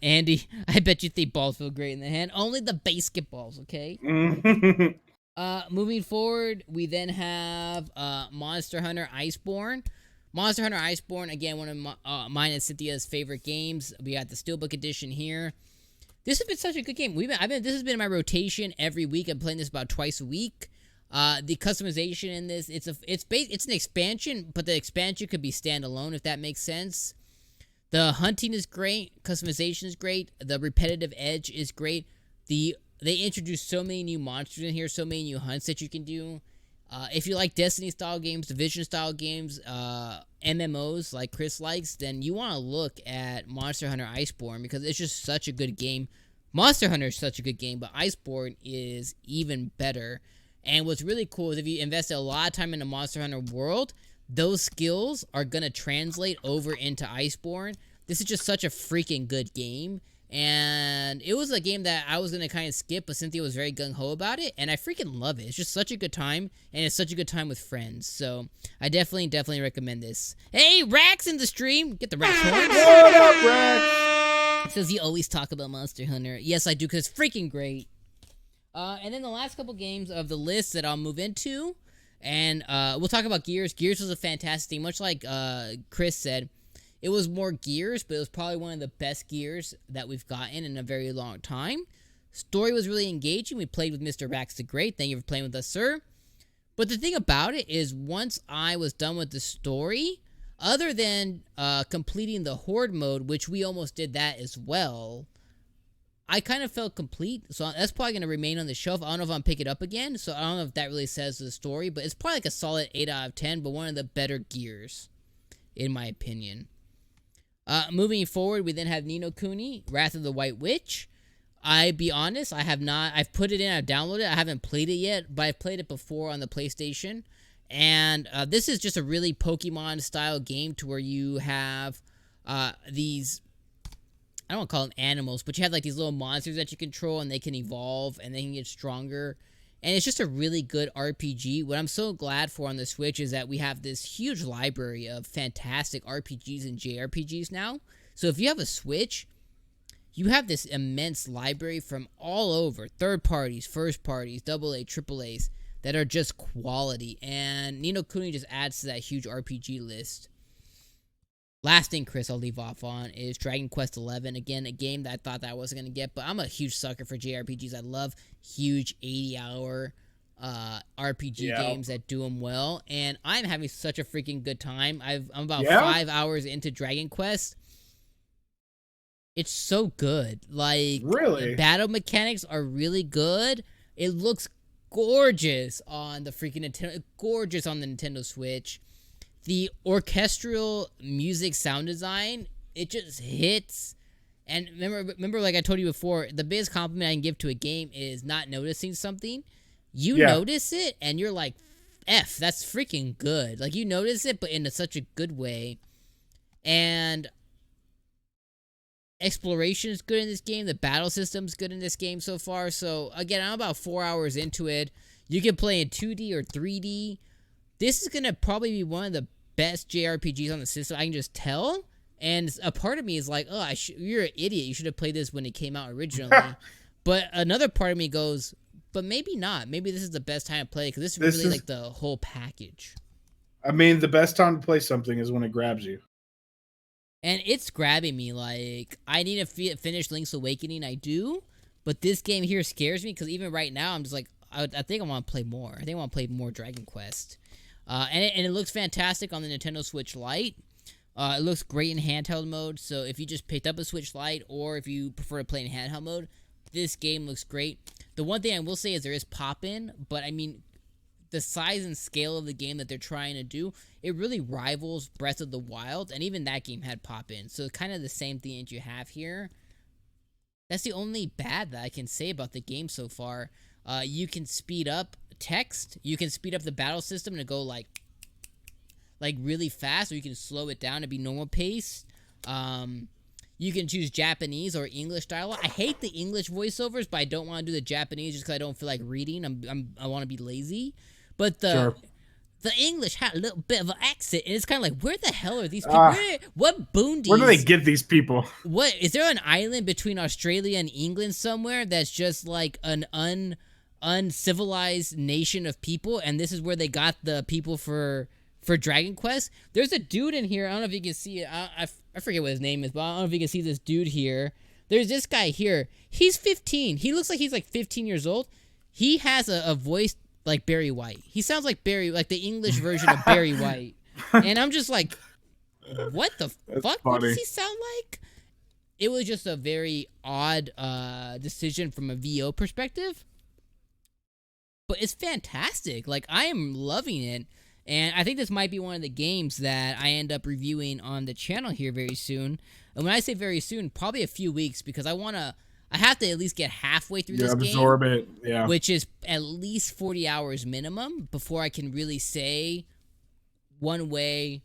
Andy, I bet you think balls feel great in the hand. Only the basketballs, okay? Moving forward, we then have Monster Hunter Iceborne. Monster Hunter Iceborne, again, one of mine and Cynthia's favorite games. We got the Steelbook Edition here. This has been such a good game. This has been in my rotation every week. I'm playing this about twice a week. The customization in this, it's an expansion, but the expansion could be standalone if that makes sense. The hunting is great. Customization is great. The repetitive edge is great. They introduced so many new monsters in here, so many new hunts that you can do. If you like Destiny-style games, Division-style games, MMOs like Chris likes, then you want to look at Monster Hunter Iceborne because it's just such a good game. Monster Hunter is such a good game, but Iceborne is even better. And what's really cool is if you invested a lot of time in the Monster Hunter world, those skills are going to translate over into Iceborne. This is just such a freaking good game. And it was a game that I was going to kind of skip, but Cynthia was very gung-ho about it, and I freaking love it. It's just such a good time, and it's such a good time with friends. So I definitely recommend this. Hey, Rax in the stream! Get the Rax horn. What up, Rax? It says you always talk about Monster Hunter. Yes, I do, because it's freaking great. And then the last couple games of the list that I'll move into, and we'll talk about Gears. Gears was a fantastic thing, much like Chris said. It was more Gears, but it was probably one of the best Gears that we've gotten in a very long time. Story was really engaging. We played with Mr. Rax the Great. Thank you for playing with us, sir. But the thing about it is, once I was done with the story, other than completing the Horde mode, which we almost did that as well, I kind of felt complete. So that's probably going to remain on the shelf. I don't know if I'm pick it up again, so I don't know if that really says the story, but it's probably like a solid 8 out of 10, but one of the better Gears, in my opinion. Moving forward, we then have Ni no Kuni, Wrath of the White Witch. I'll be honest, I've put it in, I've downloaded it, I haven't played it yet, but I've played it before on the PlayStation. And this is just a really Pokemon-style game to where you have these, I don't want to call them animals, but you have like these little monsters that you control, and they can evolve, and they can get stronger. And it's just a really good RPG. What I'm so glad for on the Switch is that we have this huge library of fantastic RPGs and JRPGs now. So if you have a Switch, you have this immense library from all over. Third parties, first parties, AA, AAAs that are just quality. And Ni no Kuni just adds to that huge RPG list. Last thing, Chris, I'll leave off on is Dragon Quest XI. Again, a game that I thought that I wasn't going to get, but I'm a huge sucker for JRPGs. I love huge 80-hour RPG games that do them well, and I'm having such a freaking good time. I'm about 5 hours into Dragon Quest. It's so good. Like, really? Battle mechanics are really good. It looks gorgeous on the freaking Nintendo, gorgeous on the Nintendo Switch. The orchestral music sound design, it just hits. And remember, like I told you before, the biggest compliment I can give to a game is not noticing something. You notice it, and you're like, F, that's freaking good. Like, you notice it, but in such a good way. And exploration is good in this game. The battle system's good in this game so far. So, again, I'm about 4 hours into it. You can play in 2D or 3D. This is going to probably be one of the best JRPGs on the system. I can just tell. And a part of me is like, oh, you're an idiot. You should have played this when it came out originally. But another part of me goes, but maybe not. Maybe this is the best time to play because this is really like the whole package. I mean, the best time to play something is when it grabs you. And it's grabbing me. Like, I need to finish Link's Awakening. I do. But this game here scares me because even right now, I'm just like, I think I want to play more. I think I want to play more Dragon Quest. And it looks fantastic on the Nintendo Switch Lite. It looks great in handheld mode. So if you just picked up a Switch Lite or if you prefer to play in handheld mode, this game looks great. The one thing I will say is there is pop-in, but I mean, the size and scale of the game that they're trying to do, it really rivals Breath of the Wild, and even that game had pop-in. So kind of the same thing that you have here. That's the only bad that I can say about the game so far. You can speed up text. You can speed up the battle system to go like really fast, or you can slow it down to be normal pace. You can choose Japanese or English dialogue. I hate the English voiceovers, but I don't want to do the Japanese just because I don't feel like reading. I want to be lazy. But the English had a little bit of an accent, and it's kind of like, where the hell are these people? What boondies? Where do they get these people? What is there an island between Australia and England somewhere that's just like an uncivilized nation of people, and this is where they got the people for Dragon Quest? There's a dude in here. I don't know if you can see it. I forget what his name is, but I don't know if you can see this dude here. There's this guy here. He's 15. He looks like he's like 15 years old. He has a voice like Barry White. He sounds like like the English version of Barry White. And I'm just like, what the fuck? Funny. What does he sound like? It was just a very odd decision from a VO perspective. But it's fantastic. Like, I am loving it. And I think this might be one of the games that I end up reviewing on the channel here very soon. And when I say very soon, probably a few weeks, because I have to at least get halfway through this game. Absorb it, yeah. Which is at least 40 hours minimum before I can really say one way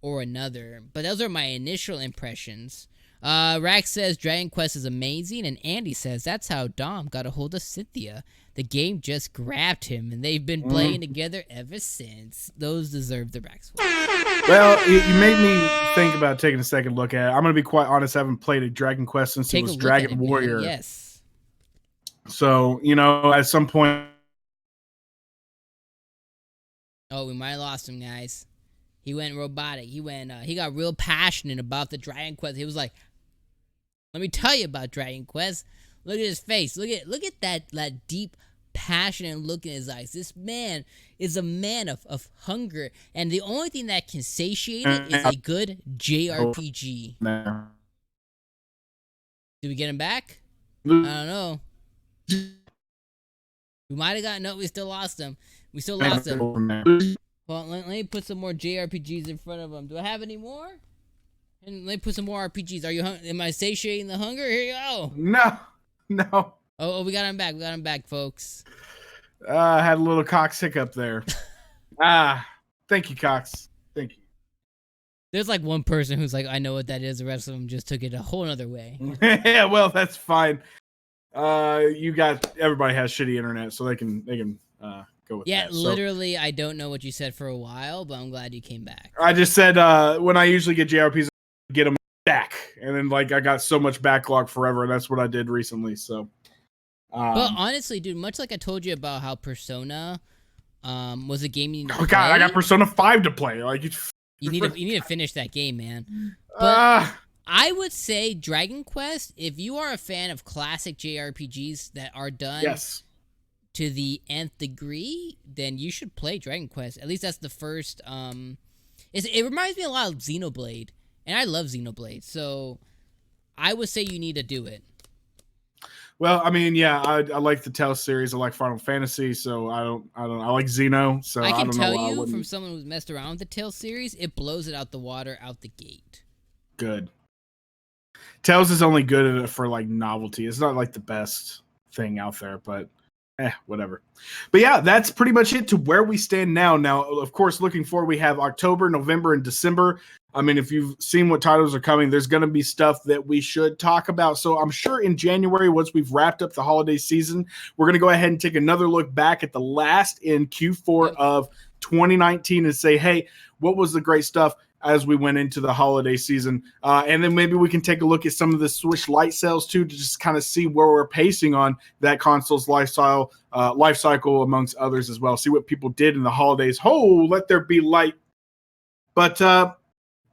or another. But those are my initial impressions. Rax says Dragon Quest is amazing, and Andy says that's how Dom got a hold of Cynthia. The game just grabbed him, and they've been playing together ever since. Those deserve the Rax. Well, you made me think about taking a second look at it. I'm going to be quite honest. I haven't played a Dragon Quest since it was Dragon Warrior. Man. Yes. So, at some point. Oh, we might have lost him, guys. He went robotic. He got real passionate about the Dragon Quest. He was like, let me tell you about Dragon Quest. Look at his face. Look at that deep, passionate look in his eyes. This man is a man of hunger, and the only thing that can satiate it is a good JRPG. Did we get him back? I don't know. We might have got no. We still lost him. Well, let me put some more JRPGs in front of him. Do I have any more? And let me put some more RPGs. Am I satiating the hunger? Here you go. No. Oh, we got him back. We got him back, folks. I had a little Cox hiccup there. Thank you, Cox. Thank you. There's like one person who's like, I know what that is. The rest of them just took it a whole other way. Yeah, well, that's fine. Everybody has shitty internet, so they can go with that. Yeah, literally, I don't know what you said for a while, but I'm glad you came back. I just said when I usually get JRPGs, I get them back, and then I got so much backlog forever, and that's what I did recently. So, but honestly, dude, much like I told you about how Persona was a game you need to play. God, I got Persona 5 to play. You need to finish that game, man. But I would say Dragon Quest, if you are a fan of classic JRPGs that are done to the nth degree, then you should play Dragon Quest. At least that's the first. It reminds me a lot of Xenoblade, and I love Xenoblade, so I would say you need to do it. Well, I mean, yeah, I like the Tales series. I like Final Fantasy, so I like Xeno. So I can don't tell know you from someone who's messed around with the Tales series, it blows it out the water, out the gate. Good. Tales is only good at it for novelty. It's not the best thing out there, but whatever. But yeah, that's pretty much it to where we stand now. Now, of course, looking forward, we have October, November, and December. I mean, if you've seen what titles are coming, there's going to be stuff that we should talk about. So I'm sure in January, once we've wrapped up the holiday season, we're going to go ahead and take another look back at the last in Q4 of 2019 and say, hey, what was the great stuff? as we went into the holiday season. And then maybe we can take a look at some of the Switch Lite sales too, to just kind of see where we're pacing on that console's life cycle amongst others as well. See what people did in the holidays. Oh, let there be light. But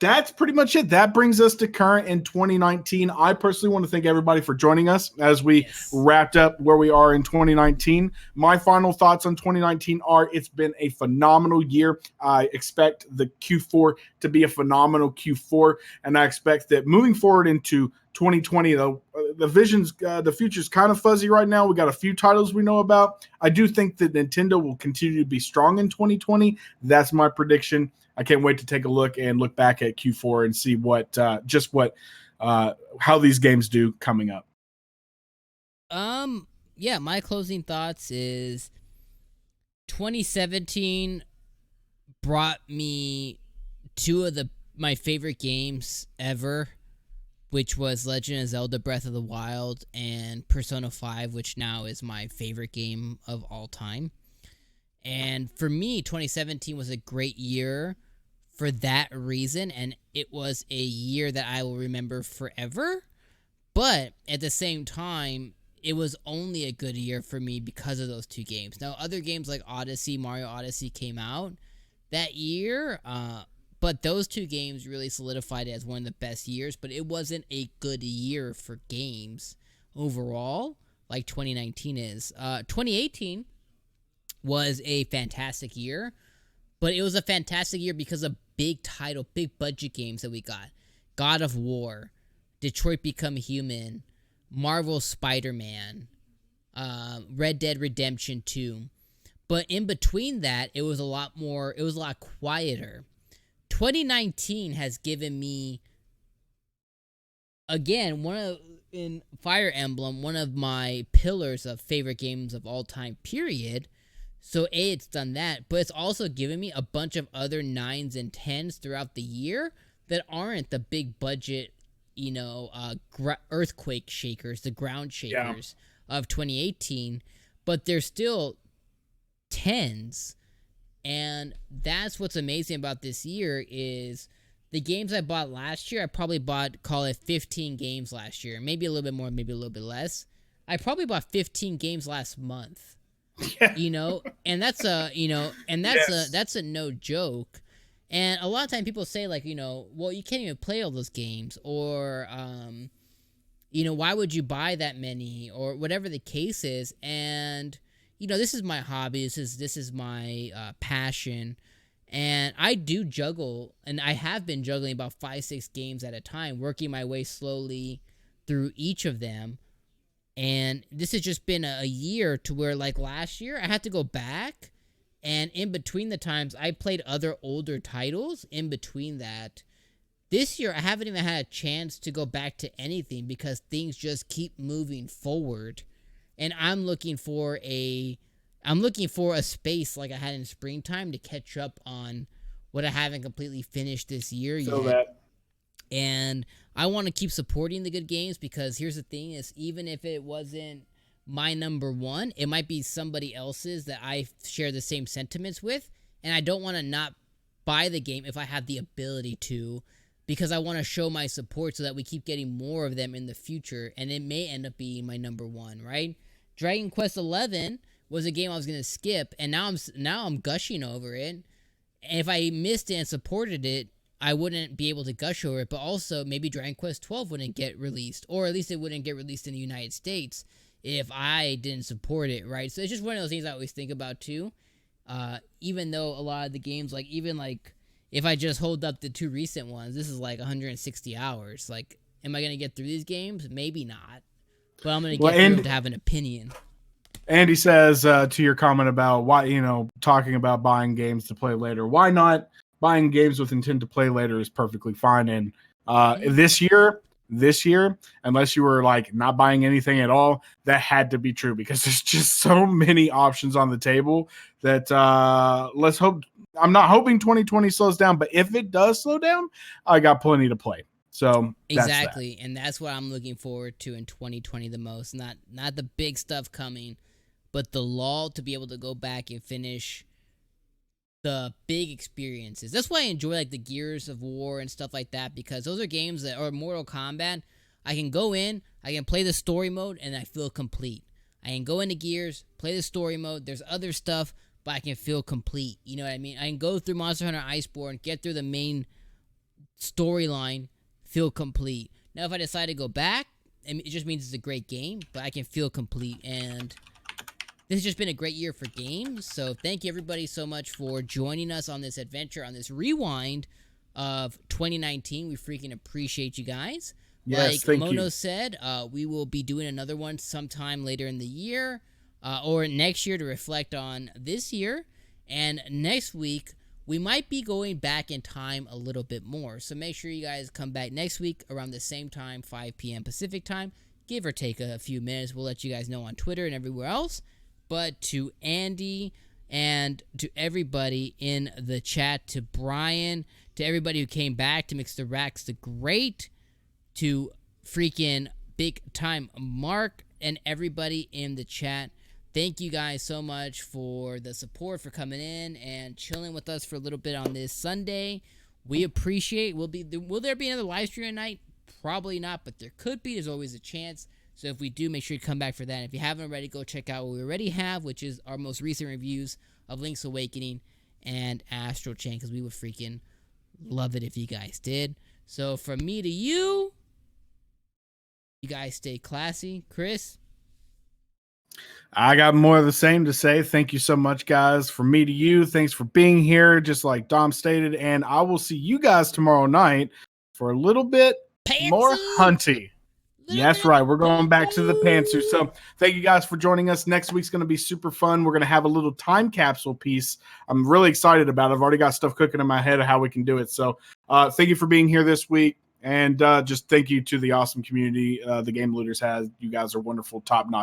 that's pretty much it. That brings us to current in 2019. I personally want to thank everybody for joining us as we wrapped up where we are in 2019. My final thoughts on 2019 are it's been a phenomenal year. I expect the Q4 to be a phenomenal Q4, and I expect that moving forward into 2020, the future's kind of fuzzy right now. We got a few titles we know about. I do think that Nintendo will continue to be strong in 2020. That's my prediction. I can't wait to take a look back at Q4 and see how these games do coming up. Yeah, my closing thoughts is 2017 brought me two of my favorite games ever, which was Legend of Zelda Breath of the Wild and Persona 5, which now is my favorite game of all time. And for me, 2017 was a great year for that reason, and it was a year that I will remember forever. But at the same time, it was only a good year for me because of those two games. Now, other games like Mario Odyssey came out that year, but those two games really solidified it as one of the best years, but it wasn't a good year for games overall like 2019 is. 2018 was a fantastic year, but it was a fantastic year because of big budget games that we got. God of War, Detroit Become Human, Marvel Spider-Man, Red Dead Redemption 2. But in between that, it was a lot quieter. 2019 has given me, again, in Fire Emblem, one of my pillars of favorite games of all time, period. So it's done that, but it's also given me a bunch of other 9s and 10s throughout the year that aren't the big budget, earthquake shakers, the ground shakers of 2018, but they're still 10s. And that's what's amazing about this year is the games I bought last year, I probably bought, call it 15 games last year, maybe a little bit more, maybe a little bit less. I probably bought 15 games last month. And that's that's a no joke. And a lot of times people say well, you can't even play all those games, or why would you buy that many, or whatever the case is. And this is my hobby, this is my passion, and I do juggle, and I have been juggling about 5-6 games at a time, working my way slowly through each of them. And this has just been a year to where, like last year, I had to go back, and in between the times, I played other older titles in between that. This year, I haven't even had a chance to go back to anything because things just keep moving forward. And I'm looking for a space like I had in springtime to catch up on what I haven't completely finished this year yet. And I want to keep supporting the good games, because here's the thing is, even if it wasn't my number one, it might be somebody else's that I share the same sentiments with, and I don't want to not buy the game if I have the ability to, because I want to show my support so that we keep getting more of them in the future, and it may end up being my number one, right? Dragon Quest XI was a game I was going to skip, and now I'm gushing over it. And if I missed it and supported it, I wouldn't be able to gush over it, but also maybe Dragon Quest 12 wouldn't get released, or at least it wouldn't get released in the United States if I didn't support it, right? So it's just one of those things I always think about too. Even though a lot of the games, if I just hold up the two recent ones, this is like 160 hours. Like, am I going to get through these games? Maybe not, but I'm going to get through them to have an opinion. Andy says to your comment about why, talking about buying games to play later, why not? Buying games with intent to play later is perfectly fine. And this year, unless you were not buying anything at all, that had to be true, because there's just so many options on the table that let's hope. I'm not hoping 2020 slows down, but if it does slow down, I got plenty to play. So exactly, and that's what I'm looking forward to in 2020 the most. Not the big stuff coming, but the lull to be able to go back and finish the big experiences. That's why I enjoy like the Gears of War and stuff like that, because those are games that are Mortal Kombat. I can go in, I can play the story mode, and I feel complete. I can go into Gears, play the story mode. There's other stuff, but I can feel complete. You know what I mean? I can go through Monster Hunter Iceborne, get through the main storyline, feel complete. Now, if I decide to go back, it just means it's a great game, but I can feel complete. And this has just been a great year for games. So thank you everybody so much for joining us on this adventure, on this rewind of 2019. We freaking appreciate you guys. Yes, like thank Mono you. said, we will be doing another one sometime later in the year or next year to reflect on this year. And next week, we might be going back in time a little bit more. So make sure you guys come back next week around the same time, 5 p.m. Pacific time, give or take a few minutes. We'll let you guys know on Twitter and everywhere else. But to Andy and to everybody in the chat, to Brian, to everybody who came back, to Mix the Racks the Great, to freaking big time Mark, and everybody in the chat, thank you guys so much for the support, for coming in and chilling with us for a little bit on this Sunday. We appreciate. Will there be another live stream tonight? Probably not, but there could be. There's always a chance. So if we do, make sure you come back for that. And if you haven't already, go check out what we already have, which is our most recent reviews of Link's Awakening and Astral Chain, because we would freaking love it if you guys did. So from me to you, you guys stay classy. Chris? I got more of the same to say. Thank you so much, guys. From me to you, thanks for being here, just like Dom stated. And I will see you guys tomorrow night for a little bit more hunty. Yes, right. We're going back to the pantsuit. So thank you guys for joining us. Next week's going to be super fun. We're going to have a little time capsule piece. I'm really excited about it. I've already got stuff cooking in my head of how we can do it. So thank you for being here this week. And just thank you to the awesome community the Game Looters has. You guys are wonderful, top-notch.